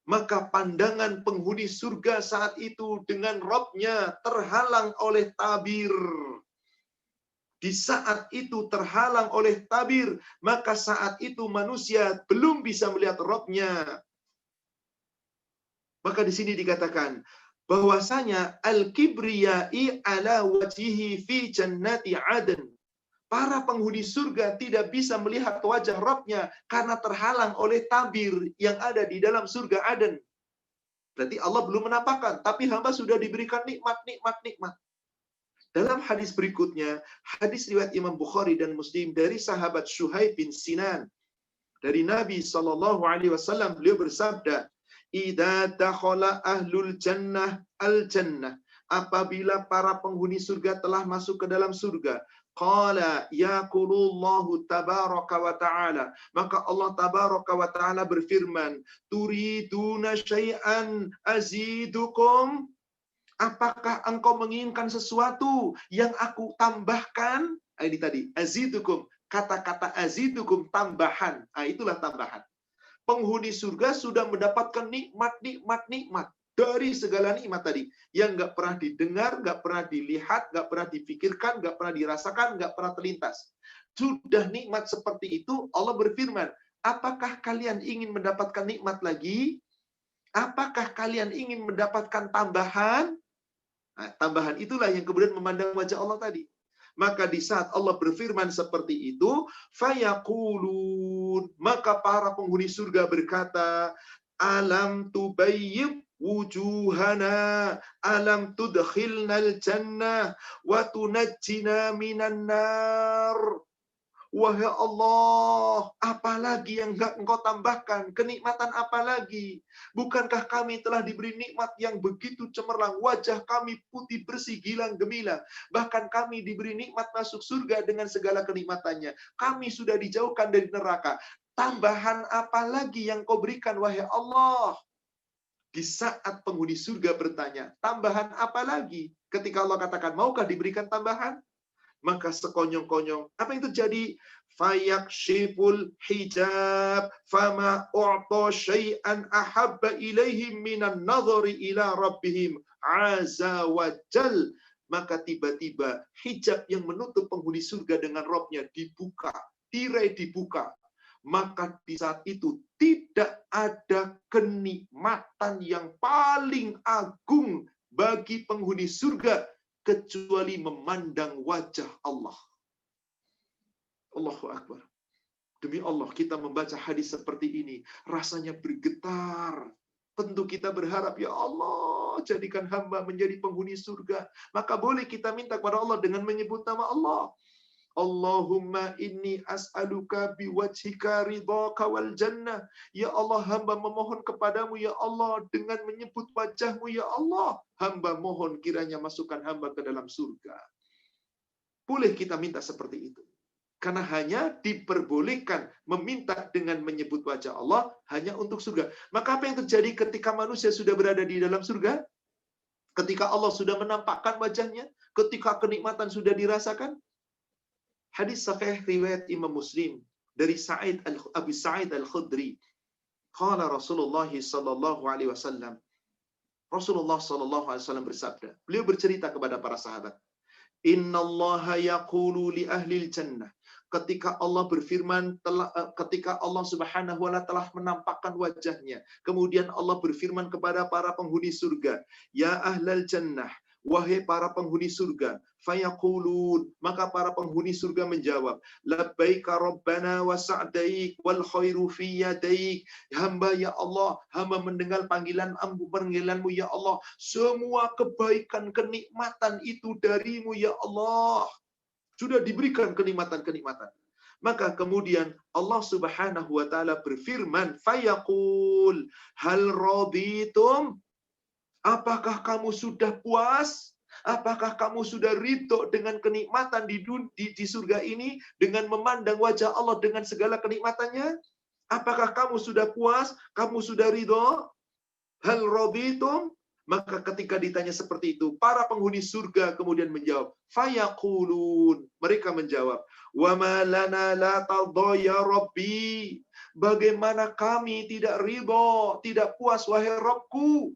B: Maka pandangan penghuni surga saat itu dengan Rabb-nya terhalang oleh tabir. Di saat itu terhalang oleh tabir, maka saat itu manusia belum bisa melihat Rabb-nya. Maka di sini dikatakan bahwasanya al-kibriyai ala wajhihi fi jannati Aden. Para penghuni surga tidak bisa melihat wajah Rabb-nya karena terhalang oleh tabir yang ada di dalam surga Aden. Berarti Allah belum menampakkan, tapi hamba sudah diberikan nikmat. Dalam hadis berikutnya, hadis riwayat Imam Bukhari dan Muslim dari sahabat Syuhaib bin Sinan, dari Nabi SAW, beliau bersabda, idza dakhala ahlul jannah al-jannah, apabila para penghuni surga telah masuk ke dalam surga, qala yaqulullahu tabaraka wa ta'ala, maka Allah tabaraka wa ta'ala berfirman, turiduna syai'an azidukum, apakah engkau menginginkan sesuatu yang aku tambahkan? Ini tadi azidukum, kata-kata azidukum tambahan, itulah tambahan. Penghuni surga sudah mendapatkan nikmat dari segala nikmat tadi yang nggak pernah didengar, nggak pernah dilihat, nggak pernah dipikirkan, nggak pernah dirasakan, nggak pernah terlintas. Sudah nikmat seperti itu, Allah berfirman, apakah kalian ingin mendapatkan nikmat lagi? Apakah kalian ingin mendapatkan tambahan? Nah, tambahan itulah yang kemudian memandang wajah Allah tadi. Maka di saat Allah berfirman seperti itu, fayaqulun, maka para penghuni surga berkata, alam tubayyib wujuhana, alam tudkhilnal jannah, wa tunajjina minan nar, Wahai Allah, apalagi yang enggak Engkau tambahkan? Kenikmatan apa lagi? Bukankah kami telah diberi nikmat yang begitu cemerlang? Wajah kami putih bersih, gilang gemilang. Bahkan kami diberi nikmat masuk surga dengan segala kenikmatannya. Kami sudah dijauhkan dari neraka. Tambahan apa lagi yang Kau berikan, wahai Allah? Di saat penghuni surga bertanya, tambahan apa lagi? Ketika Allah katakan, maukah diberikan tambahan? Maka sekonyong-konyong, apa yang terjadi? Fayakshiful hijab fama u'ta syai'an ahabba ilaihim minan nadhari ila rabbihim azza wa jal. Maka tiba-tiba hijab yang menutup penghuni surga dengan Rabb-nya dibuka, tirai dibuka. Maka di saat itu tidak ada kenikmatan yang paling agung bagi penghuni surga kecuali memandang wajah Allah. Allahu Akbar. Demi Allah, kita membaca hadis seperti ini, rasanya bergetar. Tentu kita berharap, ya Allah, jadikan hamba menjadi penghuni surga. Maka boleh kita minta kepada Allah dengan menyebut nama Allah. Allahumma inni as'aluka biwajhika ridhaka wal jannah. Ya Allah, hamba memohon kepadamu, ya Allah, dengan menyebut wajahmu, ya Allah. Hamba mohon kiranya masukkan hamba ke dalam surga. Boleh kita minta seperti itu. Karena hanya diperbolehkan meminta dengan menyebut wajah Allah hanya untuk surga. Maka apa yang terjadi ketika manusia sudah berada di dalam surga? Ketika Allah sudah menampakkan wajahnya? Ketika kenikmatan sudah dirasakan? Hadis sahih riwayat Imam Muslim dari Abu Sa'id Al-Khudri. Qala Rasulullah sallallahu alaihi wasallam. Rasulullah sallallahu alaihi wasallam bersabda. Beliau bercerita kepada para sahabat. Innallaha yaqulu li ahlil jannah. Ketika Allah berfirman, ketika Allah Subhanahu wa ta'ala telah menampakkan wajahnya, kemudian Allah berfirman kepada para penghuni surga, ya ahlal jannah, wahai para penghuni surga, fayaqulun, maka para penghuni surga menjawab, labbaika rabbana wa sa'daik wal khairu fi yadaik. Hamba ya Allah, hamba mendengar panggilanmu ya Allah, semua kebaikan kenikmatan itu darimu ya Allah. Sudah diberikan kenikmatan-kenikmatan. Maka kemudian Allah Subhanahu wa taala berfirman, fayaqul hal raditum? Apakah kamu sudah puas? Apakah kamu sudah ridho dengan kenikmatan di surga ini, dengan memandang wajah Allah dengan segala kenikmatannya? Apakah kamu sudah puas? Kamu sudah ridho? Hal raditum? Maka ketika ditanya seperti itu, para penghuni surga kemudian menjawab, fayaqulun, mereka menjawab, wa ma lana la tardha ya rabbi? Bagaimana kami tidak ridho, tidak puas wahai Rabbku?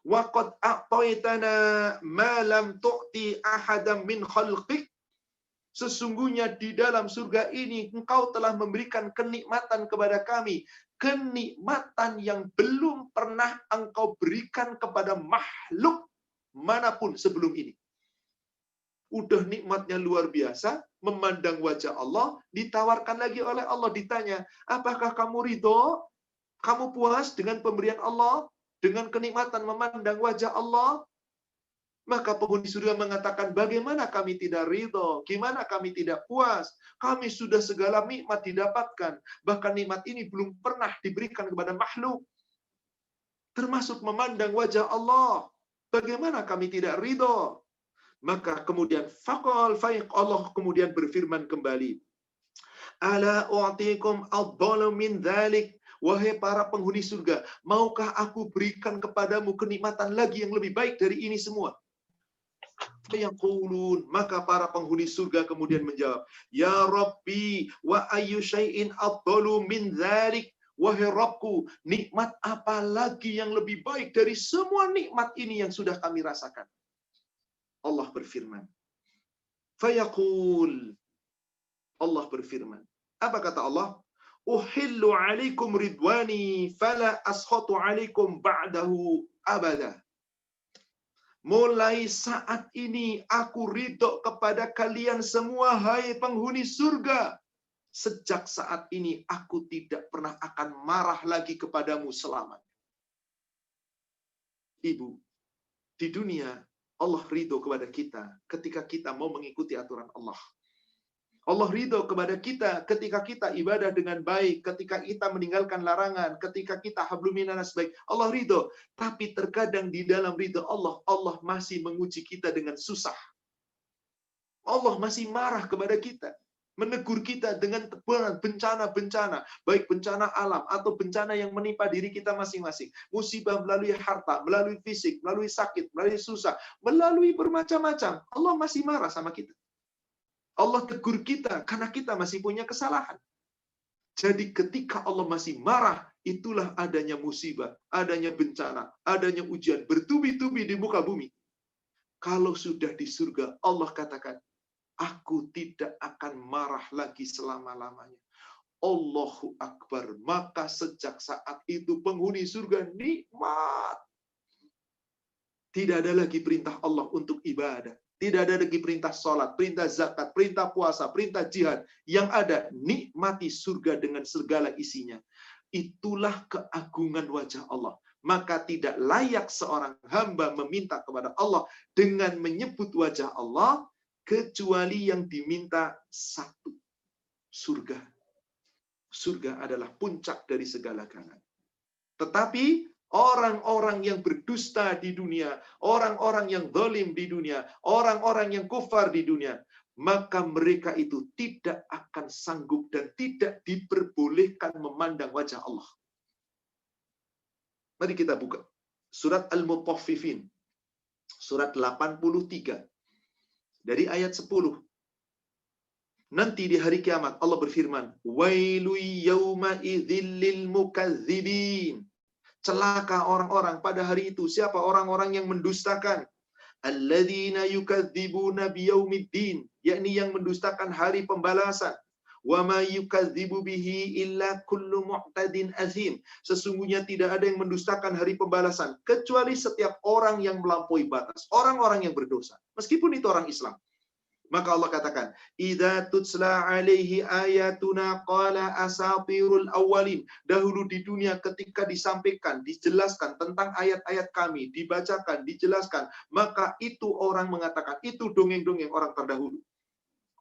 B: Wa qad a'taitana ma lam tu'ti ahadam min khalqik. Sesungguhnya di dalam surga ini Engkau telah memberikan kenikmatan kepada kami, kenikmatan yang belum pernah Engkau berikan kepada makhluk manapun sebelum ini. Udah nikmatnya luar biasa, memandang wajah Allah, ditawarkan lagi oleh Allah, ditanya, apakah kamu ridho? Kamu puas dengan pemberian Allah? Dengan kenikmatan memandang wajah Allah? Maka penghuni surga mengatakan, bagaimana kami tidak ridho? Gimana kami tidak puas? Kami sudah segala nikmat didapatkan. Bahkan nikmat ini belum pernah diberikan kepada makhluk. Termasuk memandang wajah Allah. Bagaimana kami tidak ridho? Maka kemudian Allah kemudian berfirman kembali. Ala u'tikum afdalu min dzalik. Wahai para penghuni surga, maukah aku berikan kepadamu kenikmatan lagi yang lebih baik dari ini semua? Fayaqulun, maka para penghuni surga kemudian menjawab, ya Rabbi, wa ayyu syai'in afdalu min dzalik? Wahai Rabbku, nikmat apa lagi yang lebih baik dari semua nikmat ini yang sudah kami rasakan? Allah berfirman. Fayaqul, Allah berfirman. Apa kata Allah? Uhillu alaikum ridwani fala askhatu alaikum ba'dahu abada. Mulai saat ini aku ridho kepada kalian semua, hai penghuni surga. Sejak saat ini aku tidak pernah akan marah lagi kepadamu selamanya. Ibu, di dunia Allah ridho kepada kita ketika kita mau mengikuti aturan Allah. Allah ridho kepada kita ketika kita ibadah dengan baik, ketika kita meninggalkan larangan, ketika kita hablum minanas baik. Allah ridho. Tapi terkadang di dalam ridho Allah, Allah masih menguji kita dengan susah. Allah masih marah kepada kita, menegur kita dengan bencana-bencana, baik bencana alam atau bencana yang menimpa diri kita masing-masing. Musibah melalui harta, melalui fisik, melalui sakit, melalui susah, melalui bermacam-macam. Allah masih marah sama kita. Allah tegur kita karena kita masih punya kesalahan. Jadi ketika Allah masih marah, itulah adanya musibah, adanya bencana, adanya ujian, bertubi-tubi di muka bumi. Kalau sudah di surga, Allah katakan, aku tidak akan marah lagi selama-lamanya. Allahu Akbar. Maka sejak saat itu penghuni surga nikmat. Tidak ada lagi perintah Allah untuk ibadah. Tidak ada lagi perintah sholat, perintah zakat, perintah puasa, perintah jihad. Yang ada, nikmati surga dengan segala isinya. Itulah keagungan wajah Allah. Maka tidak layak seorang hamba meminta kepada Allah dengan menyebut wajah Allah, kecuali yang diminta satu. Surga. Surga adalah puncak dari segala galanya. Tetapi orang-orang yang berdusta di dunia, orang-orang yang zalim di dunia, orang-orang yang kufar di dunia, maka mereka itu tidak akan sanggup dan tidak diperbolehkan memandang wajah Allah. Mari kita buka surat Al-Mutaffifin, surat 83, dari ayat 10. Nanti di hari kiamat Allah berfirman, "Wailu yauma idzil lil mukadzibin." Celaka orang-orang pada hari itu. Siapa orang-orang yang mendustakan? Alladzina yukadzibuna biyaumiddin, yakni yang mendustakan hari pembalasan. Wa ma yukadzibu bihi illa kullu mu'tadin azim. Sesungguhnya tidak ada yang mendustakan hari pembalasan kecuali setiap orang yang melampaui batas, orang-orang yang berdosa, meskipun itu orang Islam. Maka Allah katakan, "Idza tutsla alaihi ayatuna qala asatirul awwalin." Dahulu di dunia ketika disampaikan, dijelaskan tentang ayat-ayat kami, dibacakan, dijelaskan, maka itu orang mengatakan, itu dongeng-dongeng orang terdahulu.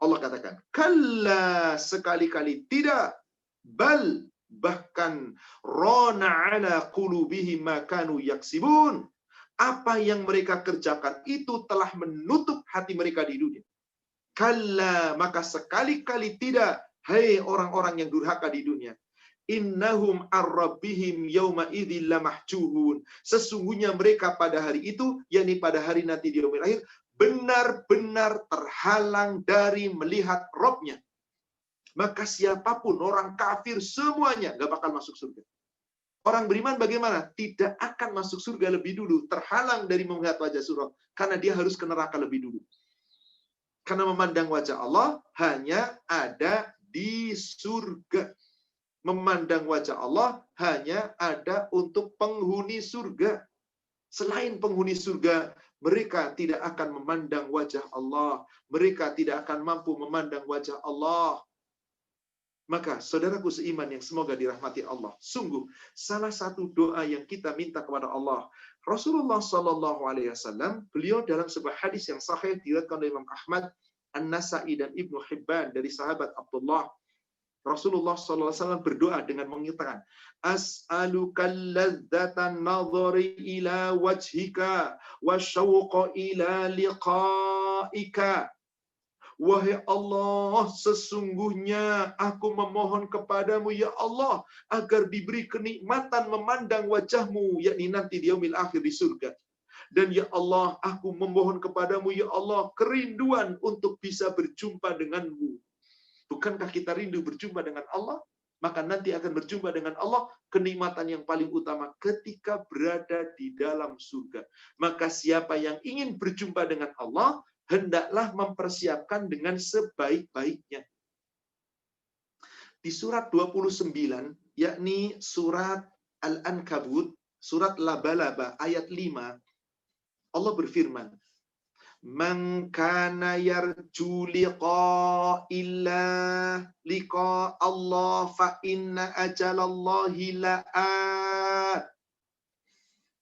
B: Allah katakan, "Kalla, sekali-kali tidak, bal, bahkan rona ala qulubihim ma kanu yaksibun." Apa yang mereka kerjakan itu telah menutup hati mereka di dunia. Kalla, maka sekali-kali tidak, hai orang-orang yang durhaka di dunia. Innahum ar-rabbihim yawma idzil lamahjuhun. Sesungguhnya mereka pada hari itu, yakni pada hari nanti di yaumil akhir, benar-benar terhalang dari melihat Rabb-nya. Maka siapapun, orang kafir semuanya gak bakal masuk surga. Orang beriman bagaimana? Tidak akan masuk surga lebih dulu, terhalang dari melihat wajah surga, karena dia harus ke neraka lebih dulu. Karena memandang wajah Allah hanya ada di surga. Memandang wajah Allah hanya ada untuk penghuni surga. Selain penghuni surga, mereka tidak akan memandang wajah Allah. Mereka tidak akan mampu memandang wajah Allah. Maka saudaraku seiman yang semoga dirahmati Allah, sungguh salah satu doa yang kita minta kepada Allah, Rasulullah Shallallahu Alaihi Wasallam, beliau dalam sebuah hadis yang sahih diriwayatkan oleh Imam Ahmad, An-Nasai dan Ibnu Hibban dari sahabat Abdullah, Rasulullah Shallallahu Alaihi Wasallam berdoa dengan mengatakan, "As'alukal ladzatan nadhari ila wajhika wa syauqa ila liqa'ika." Wahai Allah, sesungguhnya aku memohon kepadamu ya Allah, agar diberi kenikmatan memandang wajahmu, yakni nanti di yaumil akhir di surga. Dan ya Allah, aku memohon kepadamu ya Allah, kerinduan untuk bisa berjumpa denganmu. Bukankah kita rindu berjumpa dengan Allah? Maka nanti akan berjumpa dengan Allah, kenikmatan yang paling utama ketika berada di dalam surga. Maka siapa yang ingin berjumpa dengan Allah, hendaklah mempersiapkan dengan sebaik-baiknya. Di surat 29, yakni surat Al-Ankabut, surat Laba-Laba, ayat 5, Allah berfirman, "Man kana yarju liqa Allah fa inna ajalallahi la'at."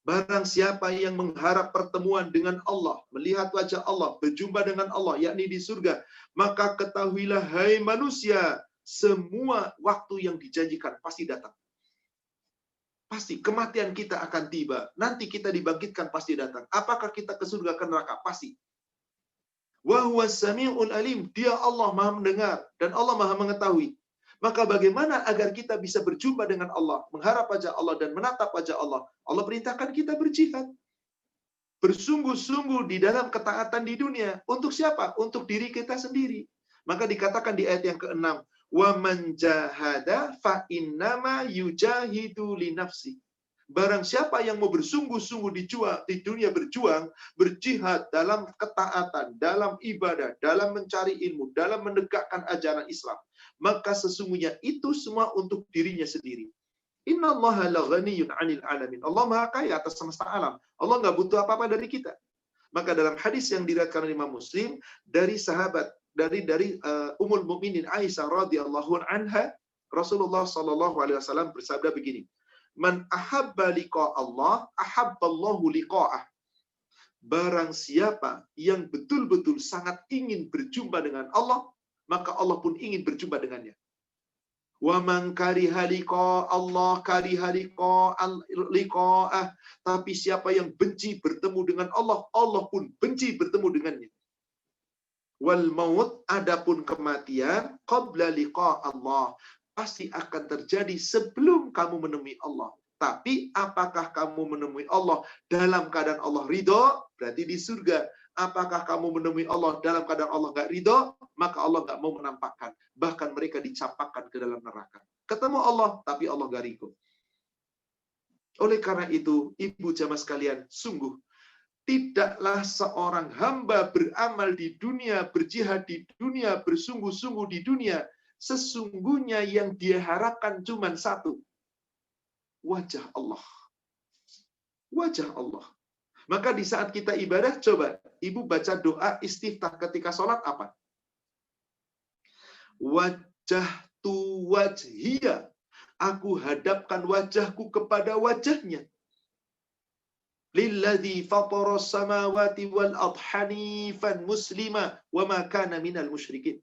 B: Barang siapa yang mengharap pertemuan dengan Allah, melihat wajah Allah, berjumpa dengan Allah, yakni di surga, maka ketahuilah, hai manusia, semua waktu yang dijanjikan pasti datang. Pasti kematian kita akan tiba. Nanti kita dibangkitkan pasti datang. Apakah kita ke surga ke neraka? Pasti. Wa huwas sami'ul alim. Dia Allah Maha mendengar dan Allah Maha mengetahui. Maka bagaimana agar kita bisa berjumpa dengan Allah, mengharap wajah Allah dan menatap wajah Allah? Allah perintahkan kita berjihad. Bersungguh-sungguh di dalam ketaatan di dunia. Untuk siapa? Untuk diri kita sendiri. Maka dikatakan di ayat yang ke-6, wa man jahada fa innama yujahidu li nafsi. Barang siapa yang mau bersungguh-sungguh di dunia berjuang, berjihad dalam ketaatan, dalam ibadah, dalam mencari ilmu, dalam menegakkan ajaran Islam, maka sesungguhnya itu semua untuk dirinya sendiri. Innallaha laghaniyun 'anil 'alamin. Allah Maha kaya atas semesta alam. Allah nggak butuh apa-apa dari kita. Maka dalam hadis yang diriwayatkan oleh Imam Muslim dari sahabat dari Ummul Mukminin Aisyah radhiyallahu anha, Rasulullah sallallahu alaihi wasallam bersabda begini, "Man ahabba liqa Allah, ahabballahu liqa'ah." Barang siapa yang betul-betul sangat ingin berjumpa dengan Allah, maka Allah pun ingin berjumpa dengannya. Wa man kariha liqa Allah kariha liqa'ah. Tapi siapa yang benci bertemu dengan Allah, Allah pun benci bertemu dengannya. Wal maut, adapun kematian, qabla liqa Allah, pasti akan terjadi sebelum kamu menemui Allah. Tapi apakah kamu menemui Allah dalam keadaan Allah ridho? Berarti di surga. Apakah kamu menemui Allah dalam keadaan Allah nggak ridho? Maka Allah nggak mau menampakkan. Bahkan mereka dicampakkan ke dalam neraka. Ketemu Allah, tapi Allah nggak ridho. Oleh karena itu, ibu jamaah sekalian, sungguh tidaklah seorang hamba beramal di dunia, berjihad di dunia, bersungguh-sungguh di dunia, sesungguhnya yang dia harapkan cuma satu. Wajah Allah. Wajah Allah. Maka di saat kita ibadah, coba ibu baca doa istiftah ketika sholat apa? Wajjahtu wajhiya. Aku hadapkan wajahku kepada wajahnya. Lilladzi fataras samawati wal ardh hanifan muslima wa ma kana minal musyrikin.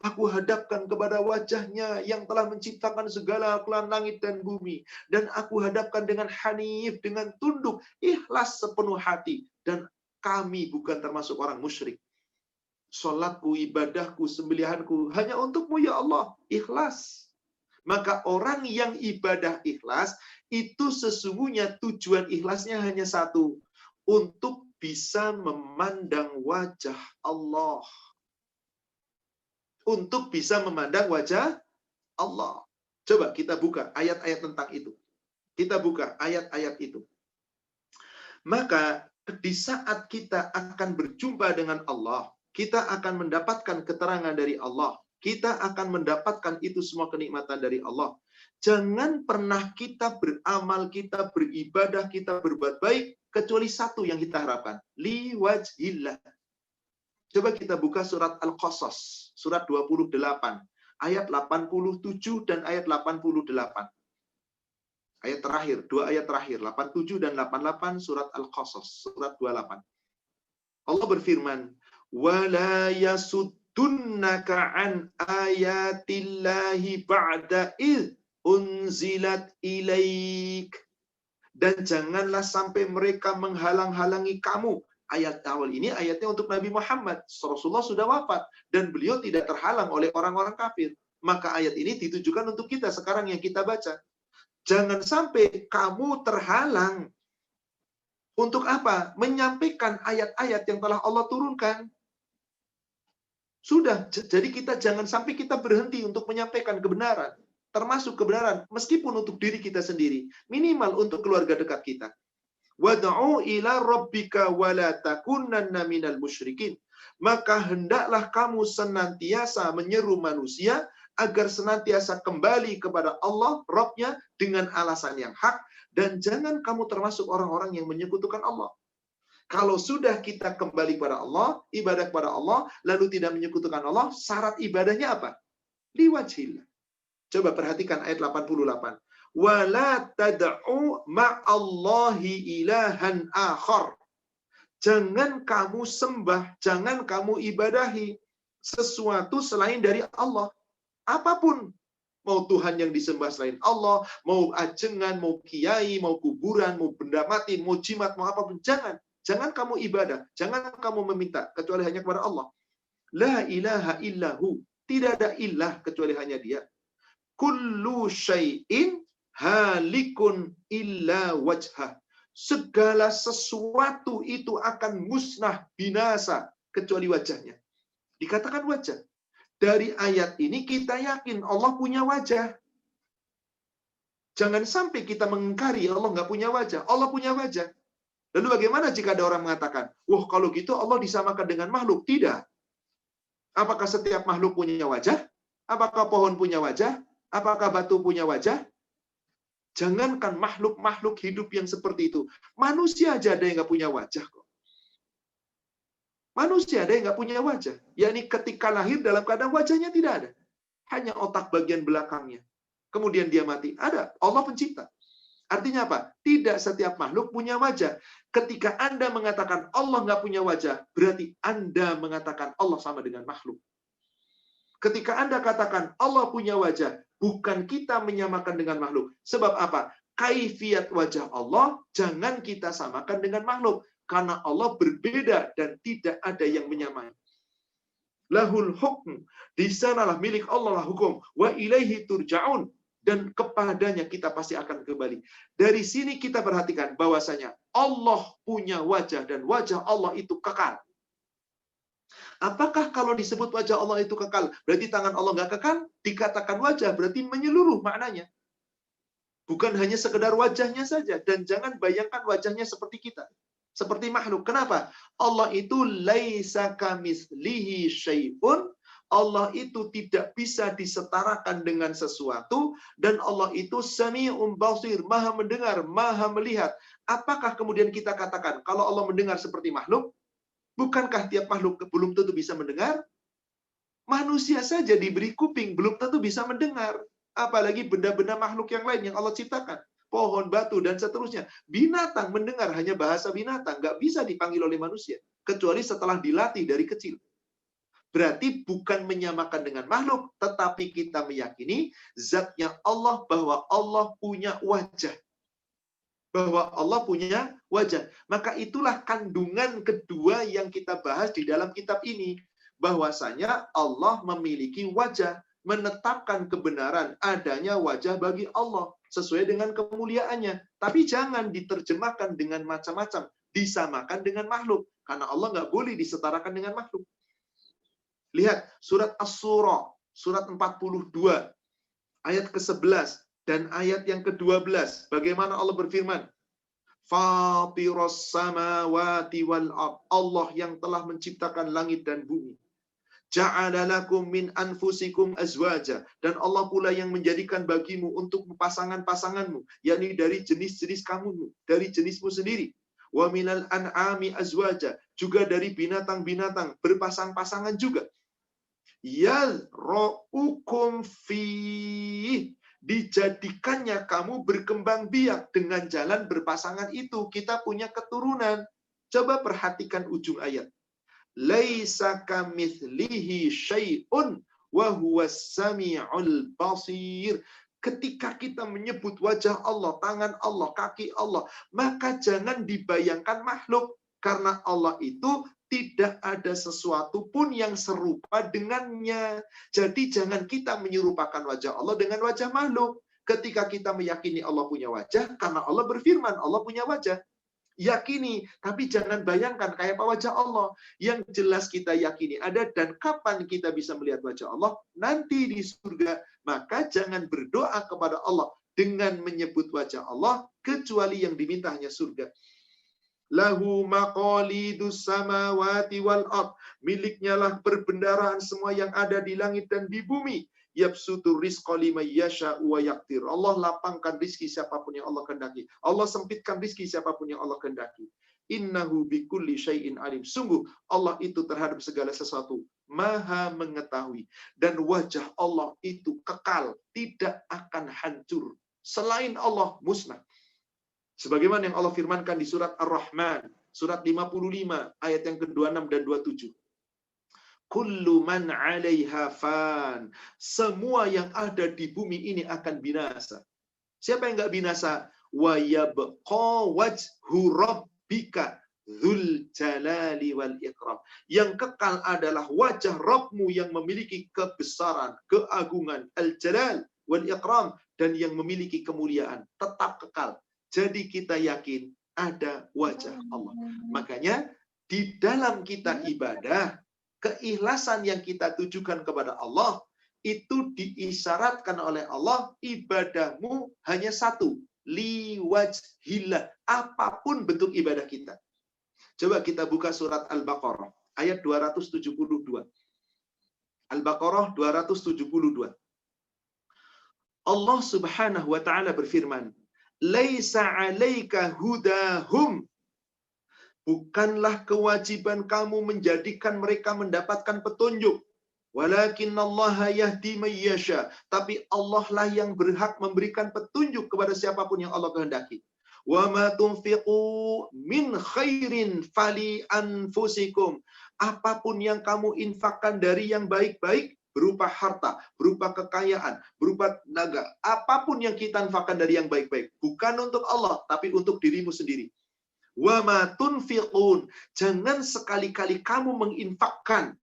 B: Aku hadapkan kepada wajahnya yang telah menciptakan segala kelan langit dan bumi. Dan aku hadapkan dengan hanif, dengan tunduk, ikhlas sepenuh hati. Dan kami bukan termasuk orang musyrik. Salatku, ibadahku, sembelihanku hanya untukmu ya Allah. Ikhlas. Maka orang yang ibadah ikhlas, itu sesungguhnya tujuan ikhlasnya hanya satu. Untuk bisa memandang wajah Allah. Untuk bisa memandang wajah Allah. Coba kita buka ayat-ayat tentang itu. Kita buka ayat-ayat itu. Maka di saat kita akan berjumpa dengan Allah, kita akan mendapatkan keterangan dari Allah. Kita akan mendapatkan itu semua kenikmatan dari Allah. Jangan pernah kita beramal, kita beribadah, kita berbuat baik, kecuali satu yang kita harapkan. Liwajhillah. Coba kita buka surat Al-Qasas, surat 28, ayat 87 dan ayat 88. Ayat terakhir, dua ayat terakhir, 87 dan 88 surat Al-Qasas, surat 28. Allah berfirman, وَلَا يَسُدُّنَّكَ عَنْ آيَاتِ اللَّهِ بَعْدَ إِذْ أُنْزِلَتْ إِلَيْكَ. Dan janganlah sampai mereka menghalang-halangi kamu. Ayat awal ini ayatnya untuk Nabi Muhammad. Rasulullah sudah wafat dan beliau tidak terhalang oleh orang-orang kafir. Maka ayat ini ditujukan untuk kita sekarang yang kita baca. Jangan sampai kamu terhalang. Untuk apa? Menyampaikan ayat-ayat yang telah Allah turunkan. Sudah, jadi kita jangan sampai kita berhenti untuk menyampaikan kebenaran. Termasuk kebenaran, meskipun untuk diri kita sendiri. Minimal untuk keluarga dekat kita. Wad'u ila rabbika wa la takunanna minal musyrikin. Maka hendaklah kamu senantiasa menyeru manusia agar senantiasa kembali kepada Allah, Rabb-nya, dengan alasan yang hak, dan jangan kamu termasuk orang-orang yang menyekutukan Allah. Kalau sudah kita kembali kepada Allah, ibadah kepada Allah, lalu tidak menyekutukan Allah, syarat ibadahnya apa? Liwajhillah. Coba perhatikan ayat 88. Wala tad'u ma'allahi ilahan akhar. Jangan kamu sembah, jangan kamu ibadahi sesuatu selain dari Allah. Apapun. Mau Tuhan yang disembah selain Allah, mau ajengan, mau kiai, mau kuburan, mau benda mati, mau jimat, mau apapun. Jangan. Jangan kamu ibadah. Jangan kamu meminta. Kecuali hanya kepada Allah. La ilaha illahu. Tidak ada ilah kecuali hanya dia. Kullu syai'in halikun illa wajhah. Segala sesuatu itu akan musnah, binasa, kecuali wajahnya. Dikatakan wajah. Dari ayat ini kita yakin Allah punya wajah. Jangan sampai kita mengingkari Allah nggak punya wajah. Allah punya wajah. Lalu bagaimana jika ada orang mengatakan, wah kalau gitu Allah disamakan dengan makhluk? Tidak. Apakah setiap makhluk punya wajah? Apakah pohon punya wajah? Apakah batu punya wajah? Jangankan makhluk-makhluk hidup yang seperti itu. Manusia aja ada yang nggak punya wajah kok. Manusia ada yang nggak punya wajah. Yakni ketika lahir dalam keadaan wajahnya tidak ada. Hanya otak bagian belakangnya. Kemudian dia mati. Ada. Allah pencipta. Artinya apa? Tidak setiap makhluk punya wajah. Ketika Anda mengatakan Allah nggak punya wajah, berarti Anda mengatakan Allah sama dengan makhluk. Ketika Anda katakan Allah punya wajah, bukan kita menyamakan dengan makhluk. Sebab apa? Kaifiat wajah Allah jangan kita samakan dengan makhluk. Karena Allah berbeda dan tidak ada yang menyamai. Lahul hukm. Di sanalah milik Allah lah hukum. Wa ilaihi turja'un. Dan kepadanya kita pasti akan kembali. Dari sini kita perhatikan bahwasanya Allah punya wajah dan wajah Allah itu kekal. Apakah kalau disebut wajah Allah itu kekal, berarti tangan Allah nggak kekal? Dikatakan wajah, berarti menyeluruh maknanya. Bukan hanya sekedar wajahnya saja. Dan jangan bayangkan wajahnya seperti kita. Seperti makhluk. Kenapa? Allah itu laisa kamitslihi syai'un. Allah itu tidak bisa disetarakan dengan sesuatu. Dan Allah itu sami'un basir. Maha mendengar, maha melihat. Apakah kemudian kita katakan, kalau Allah mendengar seperti makhluk, bukankah tiap makhluk belum tentu bisa mendengar? Manusia saja diberi kuping, belum tentu bisa mendengar. Apalagi benda-benda makhluk yang lain yang Allah ciptakan. Pohon, batu, dan seterusnya. Binatang mendengar hanya bahasa binatang. Nggak bisa dipanggil oleh manusia. Kecuali setelah dilatih dari kecil. Berarti bukan menyamakan dengan makhluk. Tetapi kita meyakini zatnya Allah bahwa Allah punya wajah. Bahwa Allah punya wajah. Maka itulah kandungan kedua yang kita bahas di dalam kitab ini. Bahwasanya Allah memiliki wajah. Menetapkan kebenaran adanya wajah bagi Allah. Sesuai dengan kemuliaannya. Tapi jangan diterjemahkan dengan macam-macam. Disamakan dengan makhluk. Karena Allah nggak boleh disetarakan dengan makhluk. Lihat surat As-Surah. Surat 42. Ayat ke-11. Dan ayat yang ke-12. Bagaimana Allah berfirman? Fatiros samawati wal ard. Allah yang telah menciptakan langit dan bumi. Ja'ala lakum min anfusikum azwaja. Dan Allah pula yang menjadikan bagimu untuk pasangan-pasanganmu. Yakni dari jenis-jenis kamu. Dari jenismu sendiri. Wa minal an'ami azwaja. Juga dari binatang-binatang. Berpasang-pasangan juga. Yalra'ukum fi. Dijadikannya kamu berkembang biak dengan jalan berpasangan itu. Kita punya keturunan. Coba perhatikan ujung ayat. Laisa kamitslihi syai'un wa huwas sami'ul basir. Ketika kita menyebut wajah Allah, tangan Allah, kaki Allah, maka jangan dibayangkan makhluk. Karena Allah itu tidak ada sesuatu pun yang serupa dengannya. Jadi jangan kita menyerupakan wajah Allah dengan wajah makhluk. Ketika kita meyakini Allah punya wajah, karena Allah berfirman, Allah punya wajah. Yakini, tapi jangan bayangkan kayak apa wajah Allah. Yang jelas kita yakini ada, dan kapan kita bisa melihat wajah Allah? Nanti di surga. Maka jangan berdoa kepada Allah dengan menyebut wajah Allah, kecuali yang diminta hanya surga. Lahu maqalidus samawati wal ard. Miliknya lah perbendaharaan semua yang ada di langit dan di bumi. Yabsutur rizqa liman yasha wa yaqdir. Allah lapangkan rizki siapapun yang Allah kehendaki. Allah sempitkan rizki siapapun yang Allah kehendaki. Innahu bikulli syai'in alim. Sungguh Allah itu terhadap segala sesuatu maha mengetahui. Dan wajah Allah itu kekal, tidak akan hancur. selain Allah musnah. Sebagaimana yang Allah firmankan di surat Ar-Rahman, surat 55 ayat yang ke-26 dan 27. Kullu man 'alaiha fan. Semua yang ada di bumi ini akan binasa. Siapa yang enggak binasa? Wa yabqa wajhu rabbika dzul jalali wal ikram. Yang kekal adalah wajah Rabbmu yang memiliki kebesaran, keagungan, al-jalal wal ikram, dan yang memiliki kemuliaan. Tetap kekal. Jadi kita yakin ada wajah Allah. Makanya di dalam kita ibadah, keikhlasan yang kita tujukan kepada Allah, itu diisyaratkan oleh Allah, ibadahmu hanya satu, liwajhillah, apapun bentuk ibadah kita. Coba kita buka surat Al-Baqarah, ayat 272. Al-Baqarah 272. Allah subhanahu wa ta'ala berfirman, Laisa 'alaika hudahum. Bukanlah kewajiban kamu menjadikan mereka mendapatkan petunjuk. Walakinallaha yahdi may yasha. Tapi Allah lah yang berhak memberikan petunjuk kepada siapapun yang Allah kehendaki. Wa ma tunfiqu min khairin fali anfusikum. Apapun yang kamu infakkan dari yang baik-baik, berupa harta, berupa kekayaan, berupa tenaga, apapun yang kita infakkan dari yang baik-baik, bukan untuk Allah, tapi untuk dirimu sendiri. Wa ma tunfiqun, jangan sekali-kali kamu menginfakkan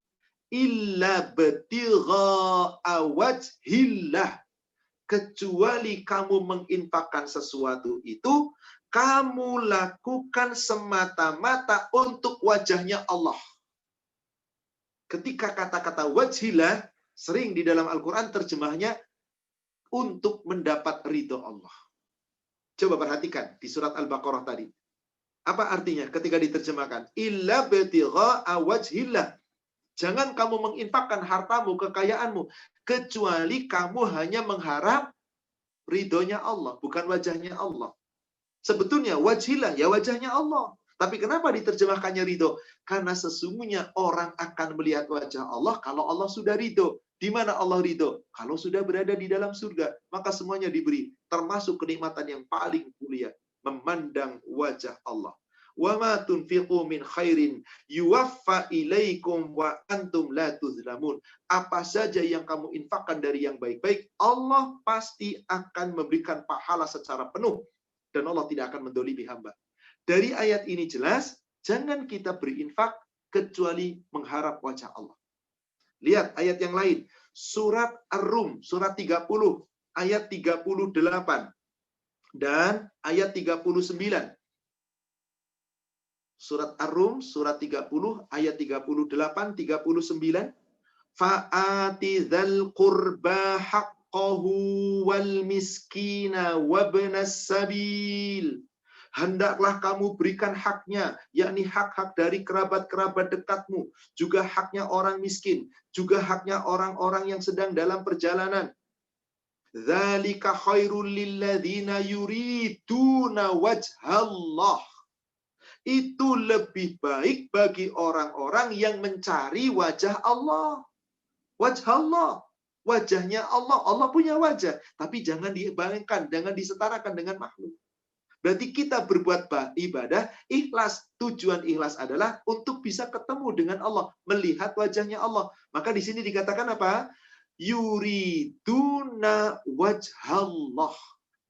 B: illa batigha'a wajhillah, kecuali kamu menginfakkan sesuatu itu kamu lakukan semata-mata untuk wajahnya Allah. Ketika kata-kata wajhillah sering di dalam Al-Quran terjemahnya untuk mendapat ridho Allah. Coba perhatikan di surat Al-Baqarah tadi. Apa artinya ketika diterjemahkan? Illa batigha'a wajhillah. Jangan kamu menginfakkan hartamu, kekayaanmu, kecuali kamu hanya mengharap ridhonya Allah, bukan wajahnya Allah. Sebetulnya wajhillah, ya wajahnya Allah. Tapi kenapa diterjemahkannya ridho? Karena sesungguhnya orang akan melihat wajah Allah kalau Allah sudah ridho. Di mana Allah ridho? Kalau sudah berada di dalam surga, maka semuanya diberi. Termasuk kenikmatan yang paling mulia, memandang wajah Allah. Wa ma tunfiqu min khairin yuwaffa ilaikum wa antum la tuzlamun. Apa saja yang kamu infakkan dari yang baik-baik, Allah pasti akan memberikan pahala secara penuh. Dan Allah tidak akan mendolimi hamba. Dari ayat ini jelas, jangan kita berinfak kecuali mengharap wajah Allah. Lihat ayat yang lain. Surat Ar-Rum, surat 30, ayat 38. Dan ayat 39. Surat Ar-Rum, surat 30, ayat 38, 39. Fa'ati dzal qurba haqqahu wal miskina wabnas sabil. Hendaklah kamu berikan haknya, yakni hak-hak dari kerabat-kerabat dekatmu, juga haknya orang miskin, juga haknya orang-orang yang sedang dalam perjalanan. Dzalika khairul lilladzina yuriduna wajhallah. Itu lebih baik bagi orang-orang yang mencari wajah Allah. Wajah Allah. Wajahnya Allah. Allah punya wajah. Tapi jangan dibayangkan, jangan disetarakan dengan makhluk. Berarti kita berbuat ibadah, ikhlas. Tujuan ikhlas adalah untuk bisa ketemu dengan Allah. Melihat wajahnya Allah. Maka di sini dikatakan apa? Yuriduna wajhallah.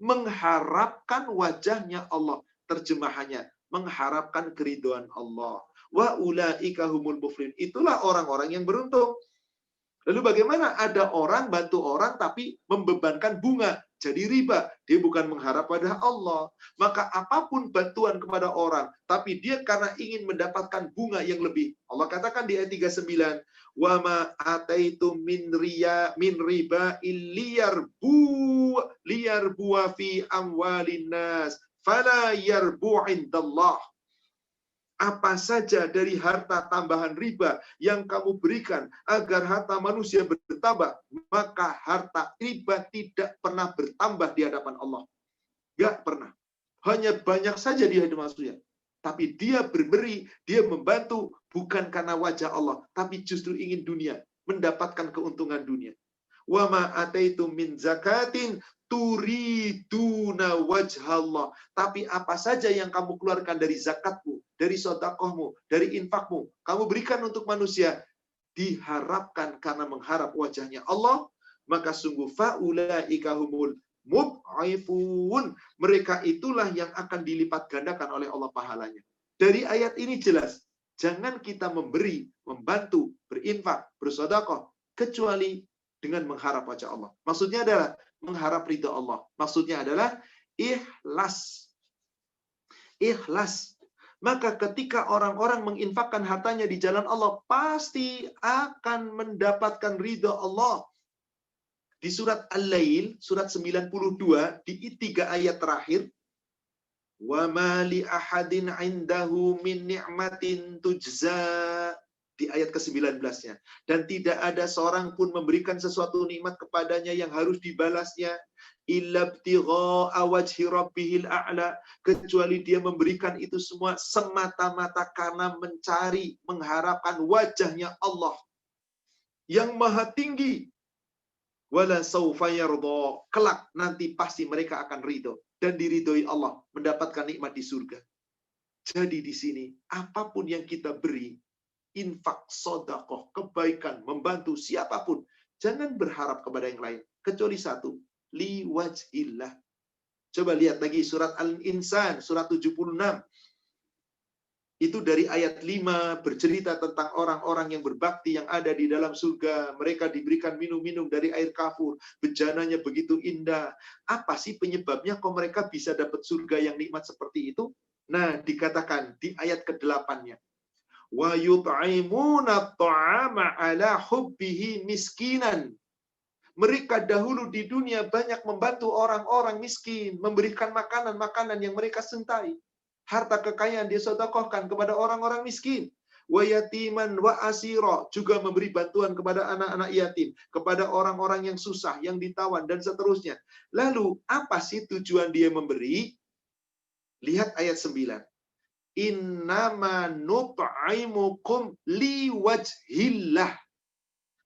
B: Mengharapkan wajahnya Allah. Terjemahannya. Mengharapkan keridhaan Allah. Wa ulaika humul muflihun. Itulah orang-orang yang beruntung. Lalu bagaimana ada orang bantu orang tapi membebankan bunga, jadi riba. Dia bukan mengharap pada Allah. Maka apapun bantuan kepada orang, tapi dia karena ingin mendapatkan bunga yang lebih. Allah katakan di ayat 39, wa ma ataitum min riba liyarbu fi amwalin nas fala yarbu indallah. Apa saja dari harta tambahan riba yang kamu berikan agar harta manusia bertambah, maka harta riba tidak pernah bertambah di hadapan Allah. Gak pernah. Hanya banyak saja di hadapan manusia. Tapi dia berberi, dia membantu bukan karena wajah Allah, tapi justru ingin dunia, mendapatkan keuntungan dunia. Wa ma ataitum min zakatin turiduna wajhallah. Tapi apa saja yang kamu keluarkan dari zakatmu, dari sedekahmu, dari infakmu, kamu berikan untuk manusia, diharapkan karena mengharap wajahnya Allah, maka sungguh faulaika humul mud'ifun. Mereka itulah yang akan dilipat gandakan oleh Allah pahalanya. Dari ayat ini jelas, jangan kita memberi, membantu, berinfak, bersedekah kecuali dengan mengharap wajah Allah. Maksudnya adalah mengharap ridha Allah. Maksudnya adalah ikhlas. Ikhlas. Maka ketika orang-orang menginfakkan hartanya di jalan Allah, pasti akan mendapatkan ridha Allah. Di surat Al-Lail, surat 92, di 3 ayat terakhir, وَمَا لِأَحَدٍ عِنْدَهُ مِنْ نِعْمَةٍ تُجْزَى, di ayat ke-19-nya. Dan tidak ada seorang pun memberikan sesuatu nikmat kepadanya yang harus dibalasnya, illa ibtigha'a wajhi rabbihil a'la, kecuali dia memberikan itu semua semata-mata karena mencari, mengharapkan wajahnya Allah yang maha tinggi. Wala saufa yarda, kelak nanti pasti mereka akan ridho dan diridhoi Allah, mendapatkan nikmat di surga. Jadi di sini apapun yang kita beri, infak, sedekah, kebaikan, membantu siapapun, jangan berharap kepada yang lain kecuali satu, liwajhillah. Coba lihat lagi surat Al-Insan, surat 76. Itu dari ayat 5 bercerita tentang orang-orang yang berbakti yang ada di dalam surga. Mereka diberikan minum-minum dari air kafur. Bejananya begitu indah. Apa sih penyebabnya kok mereka bisa dapat surga yang nikmat seperti itu? Nah, dikatakan di ayat ke-8-nya. Wa yut'imuna at'ama ala hubbihi miskinan. Mereka dahulu di dunia banyak membantu orang-orang miskin, memberikan makanan-makanan yang mereka cintai. Harta kekayaan dia sedekahkan kepada orang-orang miskin. Wa yatiman wa asira, juga memberi bantuan kepada anak-anak yatim, kepada orang-orang yang susah, yang ditawan dan seterusnya. Lalu apa sih tujuan dia memberi? Lihat ayat 9. Innama nut'imukum liwajhillah.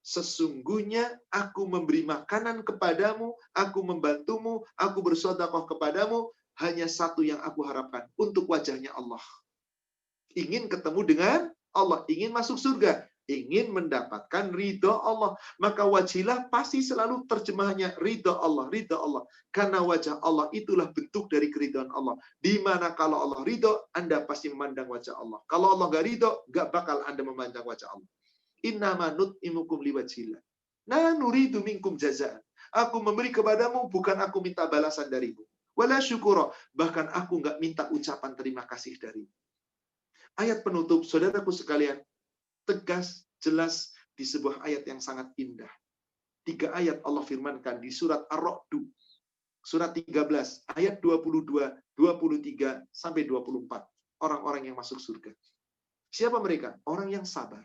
B: Sesungguhnya aku memberi makanan kepadamu, aku membantumu, aku bersedekah kepadamu, hanya satu yang aku harapkan, untuk wajahnya Allah. Ingin ketemu dengan Allah, ingin masuk surga, ingin mendapatkan ridha Allah. Maka wajilah pasti selalu terjemahannya ridha Allah, ridha Allah. Karena wajah Allah itulah bentuk dari keridhaan Allah. Di mana kalau Allah ridha, Anda pasti memandang wajah Allah. Kalau Allah nggak ridha, nggak bakal Anda memandang wajah Allah. Innama nut'imukum liwajhillah. La nuridu minkum jazaan. Aku memberi kepadamu, bukan aku minta balasan darimu. Wala syukura. Bahkan aku nggak minta ucapan terima kasih darimu. Ayat penutup, saudaraku sekalian, tegas, jelas, di sebuah ayat yang sangat indah. 3 ayat Allah firmankan di surat Ar-Ra'd, surat 13, ayat 22, 23, sampai 24. Orang-orang yang masuk surga. Siapa mereka? Orang yang sabar.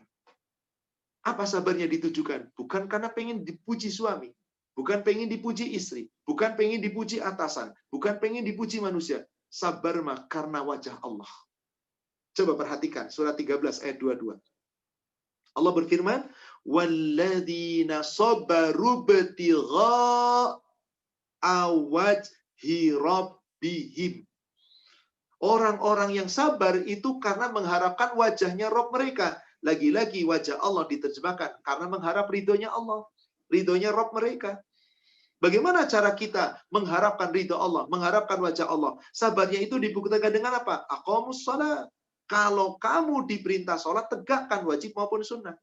B: Apa sabarnya ditujukan? Bukan karena pengen dipuji suami, bukan pengen dipuji istri, bukan pengen dipuji atasan, bukan pengen dipuji manusia. Sabar mah karena wajah Allah. Coba perhatikan surat 13 ayat 22. Allah berfirman, "Walladzina sabaru btigha'a wajhi rabbihim." Orang-orang yang sabar itu karena mengharapkan wajahnya Rabb mereka. Lagi-lagi wajah Allah diterjemahkan karena mengharap ridhonya Allah, ridhonya Rabb mereka. Bagaimana cara kita mengharapkan ridho Allah, mengharapkan wajah Allah? Sabarnya itu dibuktikan dengan apa? Aqamus shalah. Kalau kamu diperintah sholat, tegakkan wajib maupun sunnah.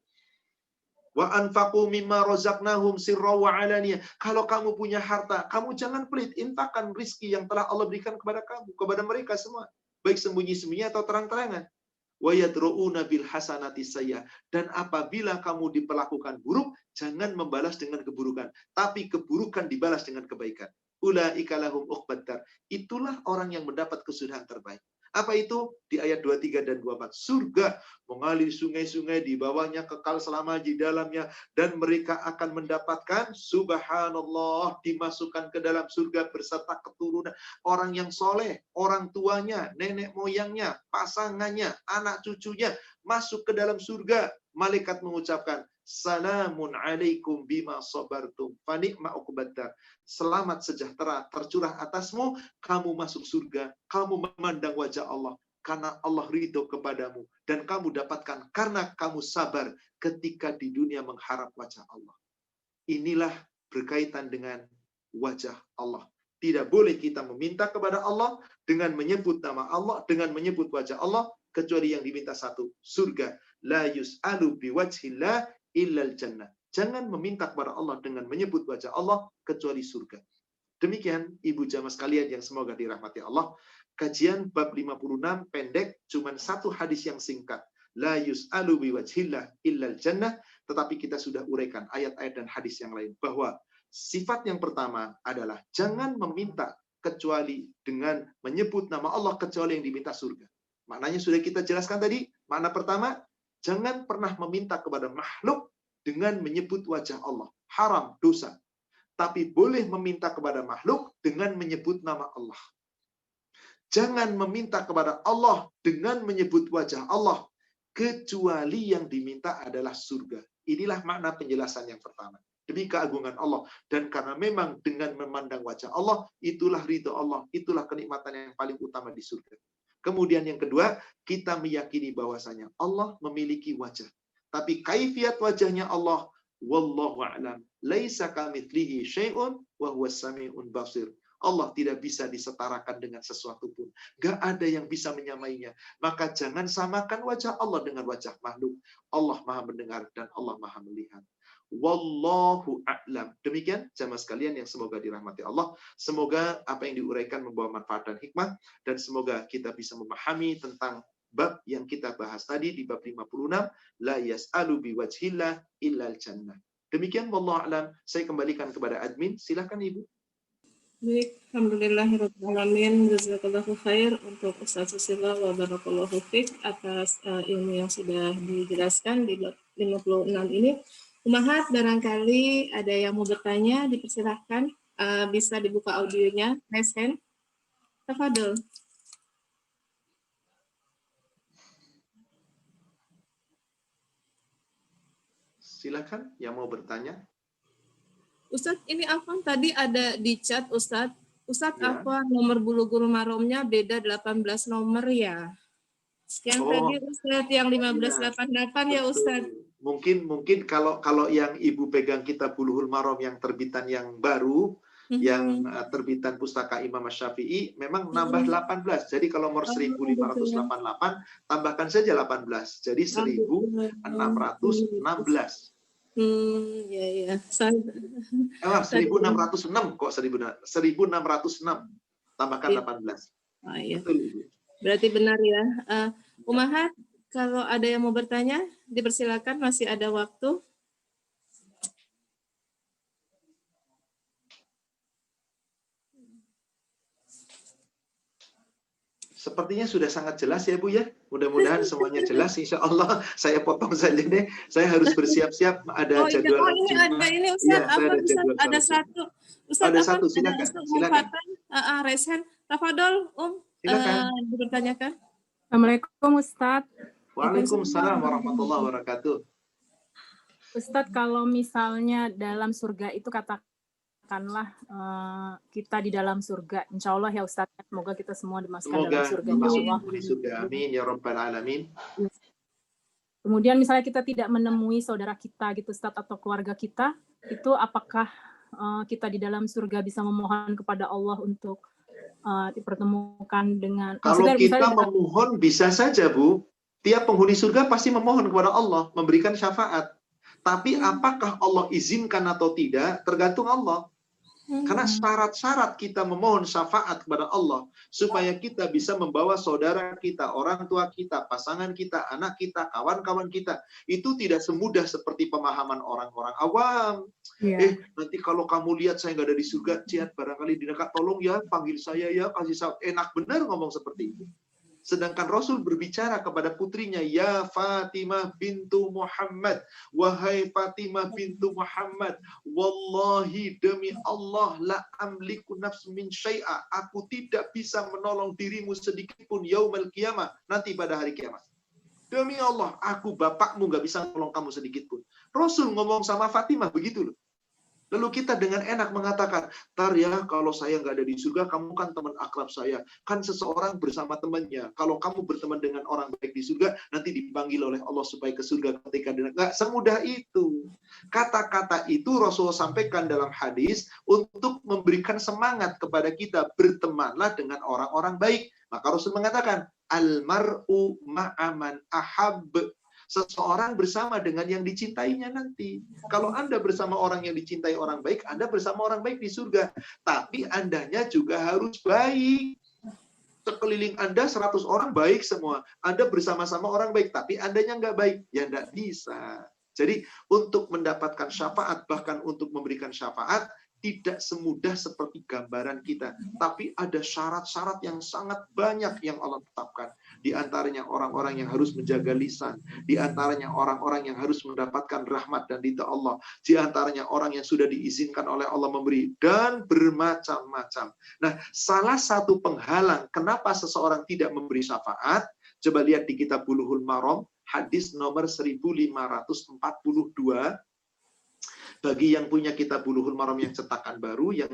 B: Wa anfaqu mimma razaqnahum sirra wa alaniyah. Kalau kamu punya harta, kamu jangan pelit, infakkan rizki yang telah Allah berikan kepada kamu, kepada mereka semua, baik sembunyi-sembunyi atau terang-terangan. Wa yadruuna bil hasanati sayyi'ah. Dan apabila kamu diperlakukan buruk, jangan membalas dengan keburukan, tapi keburukan dibalas dengan kebaikan. Ulaika lahum uqbad dar. Itulah orang yang mendapat kesudahan terbaik. Apa itu? Di ayat 23 dan 24. Surga mengalir sungai-sungai, di bawahnya kekal selama di dalamnya, dan mereka akan mendapatkan, subhanallah, dimasukkan ke dalam surga beserta keturunan orang yang soleh, orang tuanya, nenek moyangnya, pasangannya, anak cucunya, masuk ke dalam surga. Malaikat mengucapkan, salamun alaikum bima sabartum fa ni'ma uqbadar. Selamat sejahtera tercurah atasmu, kamu masuk surga, kamu memandang wajah Allah karena Allah ridho kepadamu, dan kamu dapatkan karena kamu sabar ketika di dunia mengharap wajah Allah. Inilah berkaitan dengan wajah Allah. Tidak boleh kita meminta kepada Allah dengan menyebut nama Allah, dengan menyebut wajah Allah, kecuali yang diminta satu, surga. La yus'alu biwajhillah illal jannah. Jangan meminta kepada Allah dengan menyebut wajah Allah, kecuali surga. Demikian ibu jamaah sekalian yang semoga dirahmati Allah. Kajian bab 56 pendek, cuman satu hadis yang singkat. La yus'alu biwajhillah illal jannah. Tetapi kita sudah uraikan ayat-ayat dan hadis yang lain. Bahwa sifat yang pertama adalah jangan meminta kecuali dengan menyebut nama Allah, kecuali yang diminta surga. Maknanya sudah kita jelaskan tadi. Makna pertama, jangan pernah meminta kepada makhluk dengan menyebut wajah Allah. Haram, dosa. Tapi boleh meminta kepada makhluk dengan menyebut nama Allah. Jangan meminta kepada Allah dengan menyebut wajah Allah, kecuali yang diminta adalah surga. Inilah makna penjelasan yang pertama. Demi keagungan Allah. Dan karena memang dengan memandang wajah Allah, itulah ridho Allah, itulah kenikmatan yang paling utama di surga. Kemudian yang kedua, kita meyakini bahwasanya Allah memiliki wajah. Tapi kaifiat wajahnya Allah, wallahu a'lam. Laisa kamitslihi syai'un wa huwas sami'un basir. Allah tidak bisa disetarakan dengan sesuatu pun. Gak ada yang bisa menyamainya. Maka jangan samakan wajah Allah dengan wajah makhluk. Allah maha mendengar dan Allah maha melihat. Wallahu a'lam. Demikian jamaah sekalian yang semoga dirahmati Allah. Semoga apa yang diuraikan membawa manfaat dan hikmah. Dan semoga kita bisa memahami tentang bab yang kita bahas tadi di bab 56. La yas'alu biwajhillah illal jannah. Demikian wallahu a'lam. Saya kembalikan kepada admin. Silakan Ibu.
A: Baik, alhamdulillahirrahmanirrahim. Jazakallahu khair untuk Ustaz Susila wa barakallahu fiik atas ilmu yang sudah dijelaskan di bab 56 ini. Umahat, barangkali ada yang mau bertanya, dipersilahkan. Bisa dibuka audionya, raise hand. Tafadhol.
B: Silakan yang mau bertanya.
A: Ustadz, ini Afwan tadi ada di chat Ustadz. Ustadz,
B: Ya.
A: Afwan nomor Bulughul Maromnya beda 18 nomor ya. Sekian tadi Ustadz yang 1588 ya Ustadz.
B: Mungkin kalau yang Ibu pegang kitab Bulughul Maram yang terbitan yang baru, yang terbitan pustaka Imam Syafi'i, memang nambah 18. Jadi kalau nomor 1588, tambahkan saja 18. Jadi 1616.
A: Ya.
B: 1606 kok 1606. Tambahkan 18.
A: Oh, iya.
B: Betul.
A: Berarti benar ya. Umahat, kalau ada yang mau bertanya, dipersilakan, masih ada waktu.
B: Sepertinya sudah sangat jelas ya Bu ya. Mudah-mudahan semuanya jelas. Insya Allah saya potong saja deh. Saya harus bersiap-siap. Ada jadwal.
A: Ini ada ini Ustaz. Ada satu. Ustaz,
B: ada satu. Silakan.
A: Resen. Tafadhol,
B: silakan.
A: Dipertanyakan.
C: Assalamualaikum Ustaz.
B: Waalaikumsalam warahmatullahi wabarakatuh.
C: Ustadz, kalau misalnya dalam surga itu katakanlah kita di dalam surga, insya Allah ya Ustadz, semoga kita semua dimasukkan dalam surga.
B: Di surga, amin ya rabbal alamin.
C: Kemudian misalnya kita tidak menemui saudara kita gitu Ustadz, atau keluarga kita, itu apakah kita di dalam surga bisa memohon kepada Allah untuk dipertemukan dengan...
B: Kalau kita memohon bisa saja Bu. Tiap penghuni surga pasti memohon kepada Allah, memberikan syafaat. Tapi apakah Allah izinkan atau tidak, tergantung Allah. Karena syarat-syarat kita memohon syafaat kepada Allah, supaya kita bisa membawa saudara kita, orang tua kita, pasangan kita, anak kita, kawan-kawan kita. Itu tidak semudah seperti pemahaman orang-orang awam. Nanti kalau kamu lihat saya nggak ada di surga, ciat barangkali di dekat, tolong ya, panggil saya ya, kasih syafaat. Enak benar ngomong seperti itu. Sedangkan Rasul berbicara kepada putrinya, ya Fatimah bintu Muhammad, wahai Fatimah bintu Muhammad, wallahi demi Allah la amliku nafsu min syai'a, aku tidak bisa menolong dirimu sedikit pun yaumal qiyamah, nanti pada hari kiamat. Demi Allah, aku bapakmu nggak bisa nolong kamu sedikit pun. Rasul ngomong sama Fatimah begitu loh. Lalu kita dengan enak mengatakan, tar ya kalau saya nggak ada di surga, kamu kan teman akrab saya. Kan seseorang bersama temannya. Kalau kamu berteman dengan orang baik di surga, nanti dipanggil oleh Allah supaya ke surga ketika dia. Nggak semudah itu. Kata-kata itu Rasulullah sampaikan dalam hadis untuk memberikan semangat kepada kita. Bertemanlah dengan orang-orang baik. Maka Rasul mengatakan, almar'u ma'aman ahab. Seseorang bersama dengan yang dicintainya nanti. Kalau Anda bersama orang yang dicintai orang baik, Anda bersama orang baik di surga. Tapi Andanya juga harus baik. Sekeliling Anda 100 orang baik semua. Anda bersama-sama orang baik, tapi Andanya nggak baik. Ya nggak bisa. Jadi untuk mendapatkan syafaat, bahkan untuk memberikan syafaat, tidak semudah seperti gambaran kita. Tapi ada syarat-syarat yang sangat banyak yang Allah tetapkan. Di antaranya orang-orang yang harus menjaga lisan. Di antaranya orang-orang yang harus mendapatkan rahmat dan ridha Allah. Di antaranya orang yang sudah diizinkan oleh Allah memberi. Dan bermacam-macam. Nah, salah satu penghalang kenapa seseorang tidak memberi syafaat, coba lihat di kitab Bulughul Maram, hadis nomor 1542. Bagi yang punya kitab Bulughul Maram yang cetakan baru, yang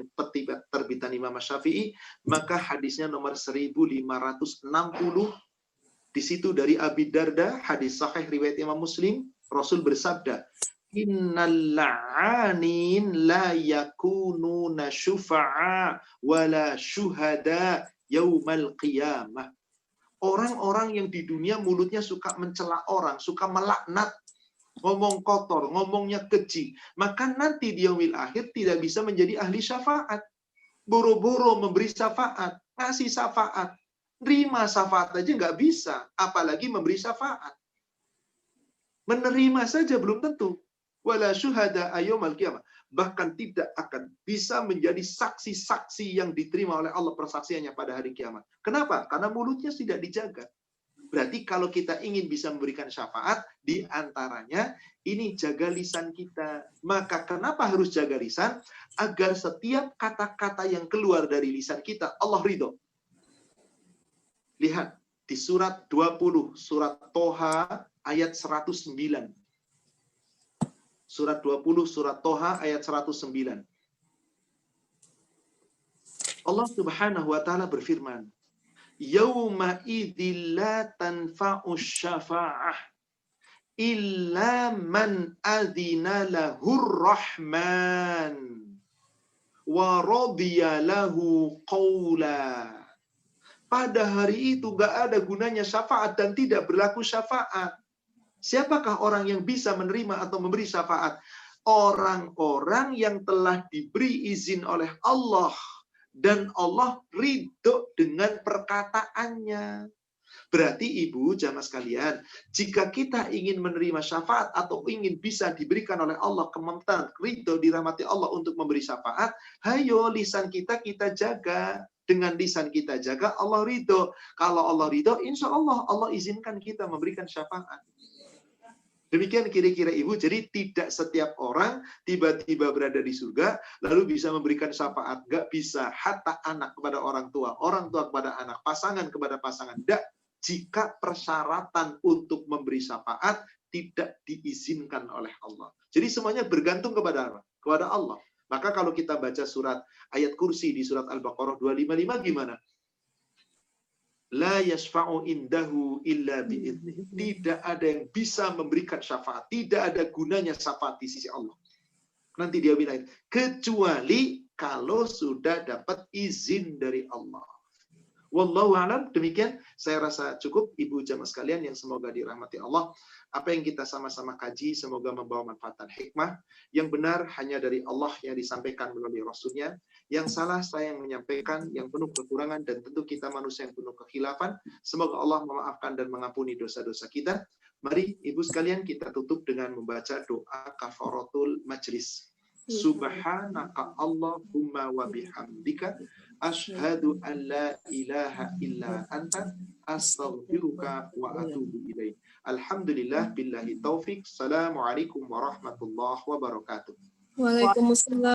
B: terbitan Imam Syafi'i, maka hadisnya nomor 1560. Di situ dari Abi Darda, hadis sahih riwayat Imam Muslim, Rasul bersabda, innal la'anin la yakununa syufa'a wala syuhada yaumal qiyamah. Orang-orang yang di dunia mulutnya suka mencela orang, suka melaknat, ngomong kotor, ngomongnya keji, maka nanti di yaumil akhir tidak bisa menjadi ahli syafaat. Boro-boro memberi syafaat, ngasih syafaat, terima syafaat aja nggak bisa, apalagi memberi syafaat. Menerima saja belum tentu. Wala syuhada yaumil qiyamah. Bahkan tidak akan bisa menjadi saksi-saksi yang diterima oleh Allah persaksiannya pada hari kiamat. Kenapa? Karena mulutnya tidak dijaga. Berarti kalau kita ingin bisa memberikan syafaat, di antaranya ini jaga lisan kita. Maka kenapa harus jaga lisan? Agar setiap kata-kata yang keluar dari lisan kita, Allah ridho. Lihat di surat 20, surat Toha ayat 109. Surat 20, surat Toha ayat 109. Allah Subhanahu wa Ta'ala berfirman, Yauma idzil la tanfa'u syafa'ah illa man adzina lahur rahman wa radiya lahu qawla. Pada hari itu gak ada gunanya syafaat dan tidak berlaku syafaat. Siapakah orang yang bisa menerima atau memberi syafaat? Orang-orang yang telah diberi izin oleh Allah. Dan Allah ridho dengan perkataannya. Berarti ibu, jamaah sekalian, jika kita ingin menerima syafaat atau ingin bisa diberikan oleh Allah kemampuan ridho dirahmati Allah untuk memberi syafaat, hayo lisan kita jaga. Dengan lisan kita jaga, Allah ridho. Kalau Allah ridho, insya Allah Allah izinkan kita memberikan syafaat. Demikian kira-kira ibu, jadi tidak setiap orang tiba-tiba berada di surga, lalu bisa memberikan syafaat. Gak bisa, hatta anak kepada orang tua kepada anak, pasangan kepada pasangan. Tidak, jika persyaratan untuk memberi syafaat tidak diizinkan oleh Allah. Jadi semuanya bergantung kepada apa? Kepada Allah. Maka kalau kita baca surat ayat kursi di surat Al-Baqarah 255 gimana? La yashfa'u indahu illa bi'idnih. Tidak ada yang bisa memberikan syafaat. Tidak ada gunanya syafaat di sisi Allah. Nanti dia bilang, kecuali kalau sudah dapat izin dari Allah. Wallahu a'lam. Demikian saya rasa cukup ibu jamaah sekalian yang semoga dirahmati Allah. Apa yang kita sama-sama kaji semoga membawa manfaat dan hikmah. Yang benar hanya dari Allah yang disampaikan melalui Rasulnya. Yang salah saya yang menyampaikan, yang penuh kekurangan, dan tentu kita manusia yang penuh kekhilafan. Semoga Allah memaafkan dan mengampuni dosa-dosa kita. Mari ibu sekalian kita tutup dengan membaca doa kafaratul majlis. Subhanaka Allahumma wa bihamdika asyhadu an la ilaha illa anta astaghfiruka wa atubu ilaik. Alhamdulillah billahi taufik. Assalamualaikum warahmatullahi wabarakatuh.
A: Waalaikumsalam.